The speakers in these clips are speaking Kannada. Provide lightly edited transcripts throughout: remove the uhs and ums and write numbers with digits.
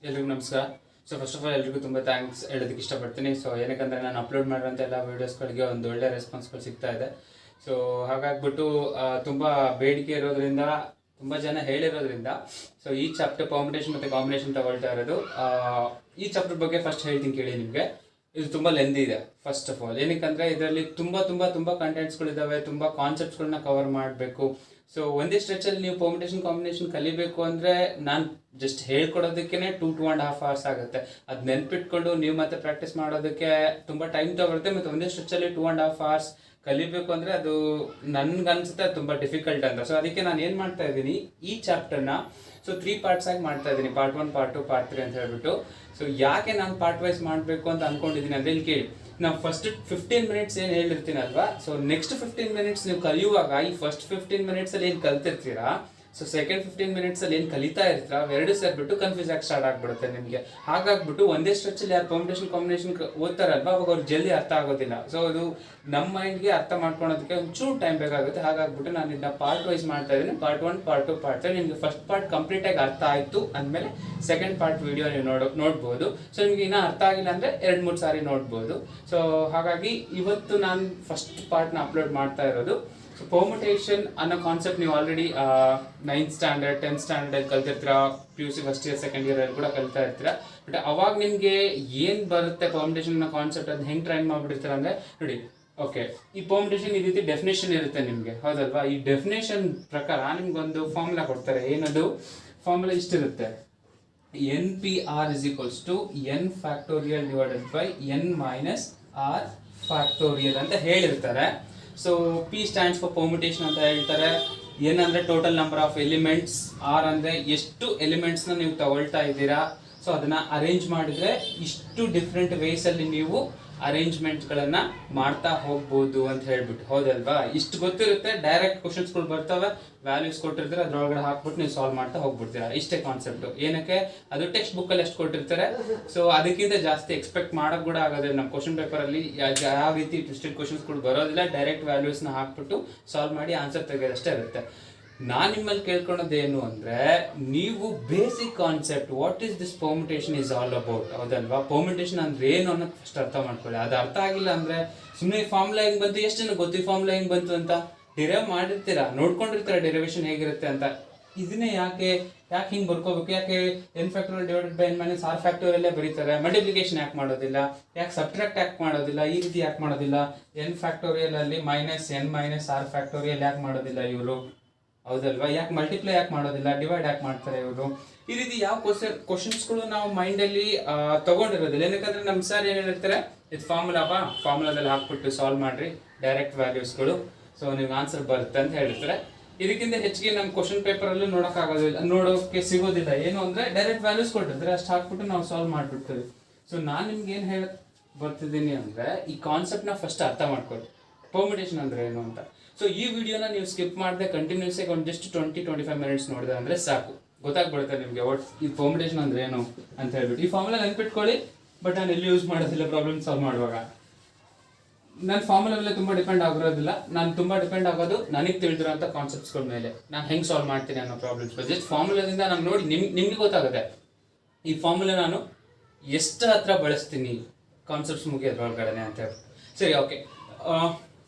ಎಲ್ರಿಗೂ ನಮಸ್ಕಾರ. ಸೊ ಫಸ್ಟ್ ಆಫ್ ಆಲ್ ಎಲ್ರಿಗೂ ತುಂಬ ಥ್ಯಾಂಕ್ಸ್ ಹೇಳೋದಕ್ಕೆ ಇಷ್ಟಪಡ್ತೀನಿ. ಸೊ ಏನಕ್ಕಂದರೆ ನಾನು ಅಪ್ಲೋಡ್ ಮಾಡಿರೋಂಥ ಎಲ್ಲ ವೀಡಿಯೋಸ್ಗಳಿಗೆ ಒಂದು ಒಳ್ಳೆ ರೆಸ್ಪಾನ್ಸ್ಗಳು ಸಿಗ್ತಾ ಇದೆ. ಸೊ ಹಾಗಾಗ್ಬಿಟ್ಟು ತುಂಬ ಬೇಡಿಕೆ ಇರೋದ್ರಿಂದ, ತುಂಬ ಜನ ಹೇಳಿರೋದ್ರಿಂದ ಸೊ ಈ ಚಾಪ್ಟರ್ ಪರ್ಮಿಟೇಷನ್ ಮತ್ತು ಕಾಂಬಿನೇಷನ್ ತಗೊಳ್ತಾ ಇರೋದು. ಈ ಚಾಪ್ಟರ್ ಬಗ್ಗೆ ಫಸ್ಟ್ ಹೇಳ್ತೀನಿ ಕೇಳಿ. ನಿಮಗೆ ಇದು ತುಂಬ ಲೆಂದಿ ಇದೆ. ಫಸ್ಟ್ ಆಫ್ ಆಲ್ ಏನಕ್ಕಂದರೆ ಇದರಲ್ಲಿ ತುಂಬ ಕಂಟೆಂಟ್ಸ್ಗಳಿದ್ದಾವೆ, ತುಂಬ ಕಾನ್ಸೆಪ್ಟ್ಸ್ಗಳನ್ನ ಕವರ್ ಮಾಡಬೇಕು. ಸೊ ಒಂದೇ ಸ್ಟ್ರೆಚಲ್ಲಿ ನೀವು ಪರ್ಮಿಟೇಷನ್ ಕಾಂಬಿನೇಷನ್ ಕಲಿಬೇಕು ಅಂದರೆ ನಾನು ಜಸ್ಟ್ ಹೇಳ್ಕೊಡೋದಕ್ಕೆ 2.5 hours ಆಗುತ್ತೆ. ಅದು ನೆನ್ಪಿಟ್ಕೊಂಡು ನೀವು ಮತ್ತೆ ಪ್ರಾಕ್ಟೀಸ್ ಮಾಡೋದಕ್ಕೆ ತುಂಬ ಟೈಮ್ ತಗೊಳುತ್ತೆ. ಮತ್ತು ಒಂದೇ ಸ್ಟ್ರೆಚಲ್ಲಿ 2.5 hours ಕಲಿಬೇಕು ಅಂದರೆ ಅದು ನನ್ಗನ್ಸುತ್ತೆ ತುಂಬ ಡಿಫಿಕಲ್ಟ್ ಅಂತ. ಸೊ ಅದಕ್ಕೆ ನಾನು ಏನು ಮಾಡ್ತಾ ಇದ್ದೀನಿ, ಈ ಚಾಪ್ಟರ್ನ 3 parts ಆಗಿ ಮಾಡ್ತಾ ಇದ್ದೀನಿ. ಪಾರ್ಟ್ 1, ಪಾರ್ಟ್ 2, ಪಾರ್ಟ್ 3 ಅಂತ ಹೇಳ್ಬಿಟ್ಟು. ಸೊ ಯಾಕೆ ನಾನು ಪಾರ್ಟ್ ವೈಸ್ ಮಾಡಬೇಕು ಅಂತ ಅಂದ್ಕೊಂಡಿದ್ದೀನಿ ಅಂದರೆ, ಇಲ್ಲಿ ಕೇಳಿ, ನಾವು ಫಸ್ಟ್ 15 minutes ಏನು ಹೇಳಿರ್ತೀನಲ್ವಾ, ಸೊ ನೆಕ್ಸ್ಟ್ 15 minutes ನೀವು ಕಲಿಯುವಾಗ ಈ ಫಸ್ಟ್ 15 minutes ಅಲ್ಲಿ ಏನು ಕಲ್ತಿರ್ತೀರಾ, ಸೊ ಸೆಕೆಂಡ್ 15 minutes ಅಲ್ಲಿ ಏನು ಕಲಿತಾ ಇರ್ತೀರಾ, ಅವೆರಡು ಸೇರ್ಬಿಟ್ಟು ಕನ್ಫ್ಯೂಸ್ ಆಗಿ ಸ್ಟಾರ್ಟ್ ಆಗ್ಬಿಡುತ್ತೆ ನಿಮಗೆ. ಹಾಗಾಗ್ಬಿಟ್ಟು ಒಂದೇ ಸ್ಟ್ರೆಚಲ್ಲಿ ಯಾರು ಪರ್ಮಿಟೇಷನ್ ಕಾಂಬಿನೇಷನ್ ಓದ್ತಾರಲ್ವಾ, ಅವಾಗ ಅವ್ರು ಜಲ್ದಿ ಅರ್ಥ ಆಗೋದಿಲ್ಲ. ಸೊ ಅದು ನಮ್ಮ ಮೈಂಡ್ಗೆ ಅರ್ಥ ಮಾಡ್ಕೊಳೋದಕ್ಕೆ ಒಂಚೂರು ಟೈಮ್ ಬೇಕಾಗುತ್ತೆ. ಹಾಗಾಗ್ಬಿಟ್ಟು ನಾನು ಇದನ್ನ ಪಾರ್ಟ್ ವೈಸ್ ಮಾಡ್ತಾ ಇದ್ದೀನಿ. Part 1, part 2, part 3. ನಿಮಗೆ ಫಸ್ಟ್ ಪಾರ್ಟ್ ಕಂಪ್ಲೀಟ್ ಆಗಿ ಅರ್ಥ ಆಯಿತು ಅಂದಮೇಲೆ ಸೆಕೆಂಡ್ ಪಾರ್ಟ್ ವಿಡಿಯೋ ನೀವು ನೋಡ್ಬೋದು. ಸೊ ನಿಮಗೆ ಇನ್ನೂ ಅರ್ಥ ಆಗಿಲ್ಲ ಅಂದರೆ 2-3 ಸಾರಿ ನೋಡ್ಬೋದು. ಸೊ ಹಾಗಾಗಿ ಇವತ್ತು ನಾನು ಫಸ್ಟ್ ಪಾರ್ಟ್ನ ಅಪ್ಲೋಡ್ ಮಾಡ್ತಾ ಇರೋದು. ಸೊ ಪರ್ಮಿಟೇಷನ್ ಅನ್ನೋ ಕಾನ್ಸೆಪ್ಟ್ ನೀವು already 9th standard 10th standard ಕಲ್ತಿರ್ತೀರಾ, PUC first year second year ಅಲ್ಲಿ ಕೂಡ ಕಲಿತಾ ಇರ್ತೀರಾ. ಬಟ್ ಅವಾಗ ನಿಮಗೆ ಏನು ಬರುತ್ತೆ ಪರ್ಮಿಟೇಷನ್ ಅನ್ನೋ ಕಾನ್ಸೆಪ್ಟ್, ಅದು ಹೆಂಗೆ ಟ್ರೈನ್ ಮಾಡಿಬಿಡ್ತೀರ ಅಂದರೆ, ನೋಡಿ, ಓಕೆ, ಈ ಪರ್ಮಿಟೇಷನ್ ಈ ರೀತಿ ಡೆಫಿನೇಷನ್ ಇರುತ್ತೆ ನಿಮಗೆ, ಹೌದಲ್ವಾ? ಈ ಡೆಫಿನೇಷನ್ ಪ್ರಕಾರ ನಿಮ್ಗೊಂದು ಫಾರ್ಮುಲಾ ಕೊಡ್ತಾರೆ. ಏನದು ಫಾರ್ಮುಲಾ? ಇಷ್ಟಿರುತ್ತೆ: NPR = n factorial divided by n minus R factorial ಅಂತ ಹೇಳಿರ್ತಾರೆ. So P stands for permutation ಅಂತ ಹೇಳ್ತಾರೆ. N ಅಂದರೆ total number of elements, r ಅಂದರೆ ಎಷ್ಟು ಎಲಿಮೆಂಟ್ಸ್ನ ನೀವು ತಗೊಳ್ತಾ ಇದ್ದೀರಾ. ಸೊ ಅದನ್ನು ಅರೇಂಜ್ ಮಾಡಿದರೆ ಇಷ್ಟು ಡಿಫ್ರೆಂಟ್ ವೇಸಲ್ಲಿ ನೀವು ಅರೇಂಜ್ಮೆಂಟ್ಗಳನ್ನು ಮಾಡ್ತಾ ಹೋಗ್ಬೋದು ಅಂತ ಹೇಳ್ಬಿಟ್ಟು, ಹೌದಲ್ವಾ? ಇಷ್ಟು ಗೊತ್ತಿರುತ್ತೆ. ಡೈರೆಕ್ಟ್ ಕ್ವಶನ್ಸ್ಗಳು ಬರ್ತವೆ, ವ್ಯಾಲ್ಯೂಸ್ ಕೊಟ್ಟಿರ್ತಾರೆ, ಅದ್ರೊಳಗಡೆ ಹಾಕ್ಬಿಟ್ಟು ನೀವು ಸಾಲ್ವ್ ಮಾಡ್ತಾ ಹೋಗ್ಬಿಡ್ತೀರಾ. ಇಷ್ಟೇ ಕಾನ್ಸೆಪ್ಟು. ಏನಕ್ಕೆ? ಅದು ಟೆಕ್ಸ್ಟ್ ಬುಕ್ಕಲ್ಲಿ ಎಷ್ಟು ಕೊಟ್ಟಿರ್ತಾರೆ, ಸೊ ಅದಕ್ಕಿಂತ ಜಾಸ್ತಿ ಎಕ್ಸ್ಪೆಕ್ಟ್ ಮಾಡೋಕೆ ಕೂಡ ಆಗೋದಿಲ್ಲ. ನಮ್ಮ ಕ್ವಶನ್ ಪೇಪರಲ್ಲಿ ಯಾವ ರೀತಿ ಟ್ವಿಸ್ಟೆಡ್ ಕ್ವಶನ್ಸ್ಗಳು ಬರೋದಿಲ್ಲ. ಡೈರೆಕ್ಟ್ ವ್ಯಾಲ್ಯೂಸ್ನ ಹಾಕ್ಬಿಟ್ಟು ಸಾಲ್ವ್ ಮಾಡಿ ಆನ್ಸರ್ ತೆಗೆಯೋದಷ್ಟೇ ಇರುತ್ತೆ. ನಾನು ನಿಮ್ಮಲ್ಲಿ ಕೇಳ್ಕೊಳೋದೇನು ಅಂದರೆ, ನೀವು basic concept what is this permutation is all about, ಹೌದಲ್ವಾ? ಪರ್ಮಿಟೇಷನ್ ಅಂದರೆ ಏನು ಅನ್ನೋದು ಫಸ್ಟ್ ಅರ್ಥ ಮಾಡ್ಕೊಳ್ಳಿ. ಅದು ಅರ್ಥ ಆಗಿಲ್ಲ ಅಂದರೆ ಸುಮ್ಮನೆ ಫಾರ್ಮುಲಾ ಹೆಂಗೆ ಬಂತು, ಎಷ್ಟು ಜನ ಗೊತ್ತು ಈ ಫಾರ್ಮುಲಾ ಹೆಂಗೆ ಬಂತು ಅಂತ? ಡಿರೈವ್ ಮಾಡಿರ್ತೀರಾ, ನೋಡ್ಕೊಂಡಿರ್ತೀರ ಡೆರಿವೇಷನ್ ಹೇಗಿರುತ್ತೆ ಅಂತ. ಇದನ್ನೇ ಯಾಕೆ ಹಿಂಗೆ ಬರ್ಕೋಬೇಕು? ಯಾಕೆ n factorial divided by n minus r ಫ್ಯಾಕ್ಟೋರಿಯಲ್ಲೇ ಬರೀತಾರೆ? ಮಲ್ಟಿಪ್ಲಿಕೇಶನ್ ಯಾಕೆ ಮಾಡೋದಿಲ್ಲ? ಯಾಕೆ ಸಬ್ಟ್ರಾಕ್ಟ್ ಯಾಕೆ ಮಾಡೋದಿಲ್ಲ? ಈ ರೀತಿ ಯಾಕೆ ಮಾಡೋದಿಲ್ಲ? n ಫ್ಯಾಕ್ಟೋರಿಯಲ್ ಅಲ್ಲಿ minus n minus R factorial ಯಾಕೆ ಮಾಡೋದಿಲ್ಲ ಇವರು, ಹೌದಲ್ವಾ? ಯಾಕೆ ಮಲ್ಟಿಪ್ಲೈ ಯಾಕೆ ಮಾಡೋದಿಲ್ಲ? ಡಿವೈಡ್ ಯಾಕೆ ಮಾಡ್ತಾರೆ ಇವರು? ಈ ರೀತಿ ಯಾವ ಕ್ವಶನ್ಸ್ಗಳು ನಾವು ಮೈಂಡಲ್ಲಿ ತಗೊಂಡಿರೋದಿಲ್ಲ. ಏನಕ್ಕಂದ್ರೆ ನಮ್ಮ ಸರ್ ಏನು ಹೇಳಿರ್ತಾರೆ, ಇದು ಫಾರ್ಮುಲಾದಲ್ಲಿ ಹಾಕ್ಬಿಟ್ಟು ಸಾಲ್ವ್ ಮಾಡ್ರಿ, ಡೈರೆಕ್ಟ್ ವ್ಯಾಲ್ಯೂಸ್ಗಳು, ಸೊ ನಿಮ್ಗೆ ಆನ್ಸರ್ ಬರುತ್ತೆ ಅಂತ ಹೇಳಿರ್ತಾರೆ. ಇದಕ್ಕಿಂತ ಹೆಚ್ಚಿಗೆ ನಮ್ಮ ಕ್ವಶನ್ ಪೇಪರಲ್ಲೂ ನೋಡೋಕೆ ಸಿಗೋದಿಲ್ಲ. ಏನು ಅಂದರೆ ಡೈರೆಕ್ಟ್ ವ್ಯಾಲ್ಯೂಸ್ ಕೊಟ್ಟಿರ್ತಾರೆ, ಅಷ್ಟು ಹಾಕ್ಬಿಟ್ಟು ನಾವು ಸಾಲ್ವ್ ಮಾಡಿಬಿಡ್ತೀವಿ. ಸೊ ನಾನು ನಿಮ್ಗೆ ಏನು ಬರ್ತಿದ್ದೀನಿ ಅಂದರೆ, ಈ ಕಾನ್ಸೆಪ್ಟ್ನ ಫಸ್ಟ್ ಅರ್ಥ ಮಾಡ್ಕೊಳ್ಳಿ, ಪರ್ಮಿಟೇಷನ್ ಅಂದರೆ ಏನು ಅಂತ. ಸೊ ಈ ವಿಡಿಯೋನ ನೀವು ಸ್ಕಿಪ್ ಮಾಡದೆ ಕಂಟಿನ್ಯೂಸ್ ಆಗಿ ಒಂದು ಜಸ್ಟ್ 20-25 minutes ನೋಡಿದೆ ಅಂದರೆ ಸಾಕು, ಗೊತ್ತಾಗ್ಬಿಡುತ್ತೆ ನಿಮಗೆ ಈ ಪರ್ಮಿಟೇಷನ್ ಅಂದರೆ ಏನು ಅಂತ ಹೇಳ್ಬಿಟ್ಟು. ಈ ಫಾರ್ಮುಲಾ ನೆನ್ಪಿಟ್ಕೊಳ್ಳಿ, ಬಟ್ ನಾನು ಎಲ್ಲಿ ಯೂಸ್ ಮಾಡೋದಿಲ್ಲ ಪ್ರಾಬ್ಲಮ್ ಸಾಲ್ವ್ ಮಾಡುವಾಗ. ನನ್ನ ಫಾರ್ಮುಲಾ ಮೇಲೆ ತುಂಬ ಡಿಪೆಂಡ್ ಆಗಿರೋದಿಲ್ಲ. ನಾನು ತುಂಬ ಡಿಪೆಂಡ್ ಆಗೋದು ನನಗೆ ತಿಳಿದಿರೋಂಥ ಕಾನ್ಸೆಪ್ಟ್ಸ್ಗಳ ಮೇಲೆ, ನಾನು ಹೆಂಗೆ ಸಾಲ್ವ್ ಮಾಡ್ತೀನಿ ಅನ್ನೋ ಪ್ರಾಬ್ಲಮ್ಸ್. ಜಸ್ಟ್ ಫಾರ್ಮುಲಾದಿಂದ ನಾನು ನೋಡಿ ನಿಮಗೆ ಗೊತ್ತಾಗುತ್ತೆ ಈ ಫಾರ್ಮುಲಾ ನಾನು ಎಷ್ಟು ಹತ್ರ ಬಳಸ್ತೀನಿ ಕಾನ್ಸೆಪ್ಟ್ಸ್ ಮುಗಿಯೋದ್ರೊಳಗಡೆ ಅಂತ ಹೇಳಿ. ಸರಿ, ಓಕೆ,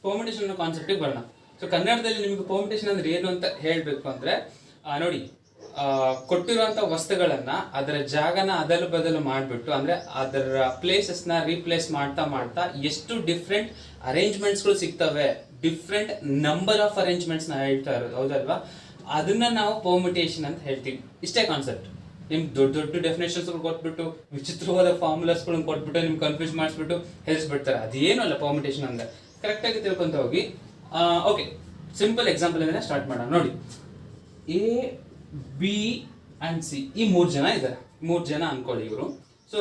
ಪರ್ಮಿಟೇಷನ್ ಅನ್ನೋ ಕಾನ್ಸೆಪ್ಟಿಗೆ ಬರೋಣ. ಸೊ ಕನ್ನಡದಲ್ಲಿ ನಿಮಗೆ ಪರ್ಮಿಟೇಷನ್ ಅಂದರೆ ಏನು ಅಂತ ಹೇಳಬೇಕು ಅಂದರೆ, ನೋಡಿ, ಕೊಟ್ಟಿರುವಂಥ ವಸ್ತುಗಳನ್ನು ಅದರ ಜಾಗನ ಅದಲು ಬದಲು ಮಾಡಿಬಿಟ್ಟು, ಅಂದರೆ ಅದರ ಪ್ಲೇಸಸ್ನ ರೀಪ್ಲೇಸ್ ಮಾಡ್ತಾ ಎಷ್ಟು ಡಿಫ್ರೆಂಟ್ ಅರೇಂಜ್ಮೆಂಟ್ಸ್ಗಳು ಸಿಗ್ತವೆ, ಡಿಫ್ರೆಂಟ್ ನಂಬರ್ ಆಫ್ ಅರೇಂಜ್ಮೆಂಟ್ಸ್ನ ಹೇಳ್ತಾ ಇರೋದು, ಹೌದಲ್ವಾ? ಅದನ್ನು ನಾವು ಪರ್ಮಿಟೇಷನ್ ಅಂತ ಹೇಳ್ತೀವಿ. ಇಷ್ಟೇ ಕಾನ್ಸೆಪ್ಟ್. ನಿಮ್ಗೆ ದೊಡ್ಡ ಡೆಫಿನೇಷನ್ಸ್ಗಳು ಕೊಟ್ಬಿಟ್ಟು, ವಿಚಿತ್ರವಾದ ಫಾರ್ಮುಲಾಸ್ಗಳನ್ನ ಕೊಟ್ಬಿಟ್ಟು ನಿಮ್ಗೆ ಕನ್ಫ್ಯೂಸ್ ಮಾಡಿಸ್ಬಿಟ್ಟು ಹೇಳಿಸ್ಬಿಡ್ತಾರೆ. ಅದೇನು ಅಲ್ಲ ಪರ್ಮಿಟೇಷನ್ ಅಂದರೆ. ಕರೆಕ್ಟಾಗಿ ತಿಳ್ಕೊಂತ ಹೋಗಿ. ಓಕೆ, ಸಿಂಪಲ್ ಎಕ್ಸಾಂಪಲ್ ಅಂದರೆ ಸ್ಟಾರ್ಟ್ ಮಾಡೋಣ. ನೋಡಿ, A, B ಆ್ಯಂಡ್ C ಈ 3 ಜನ ಇದ್ದಾರೆ. 3 ಜನ ಅನ್ಕೊಳ್ಳಿ ಇವರು. ಸೊ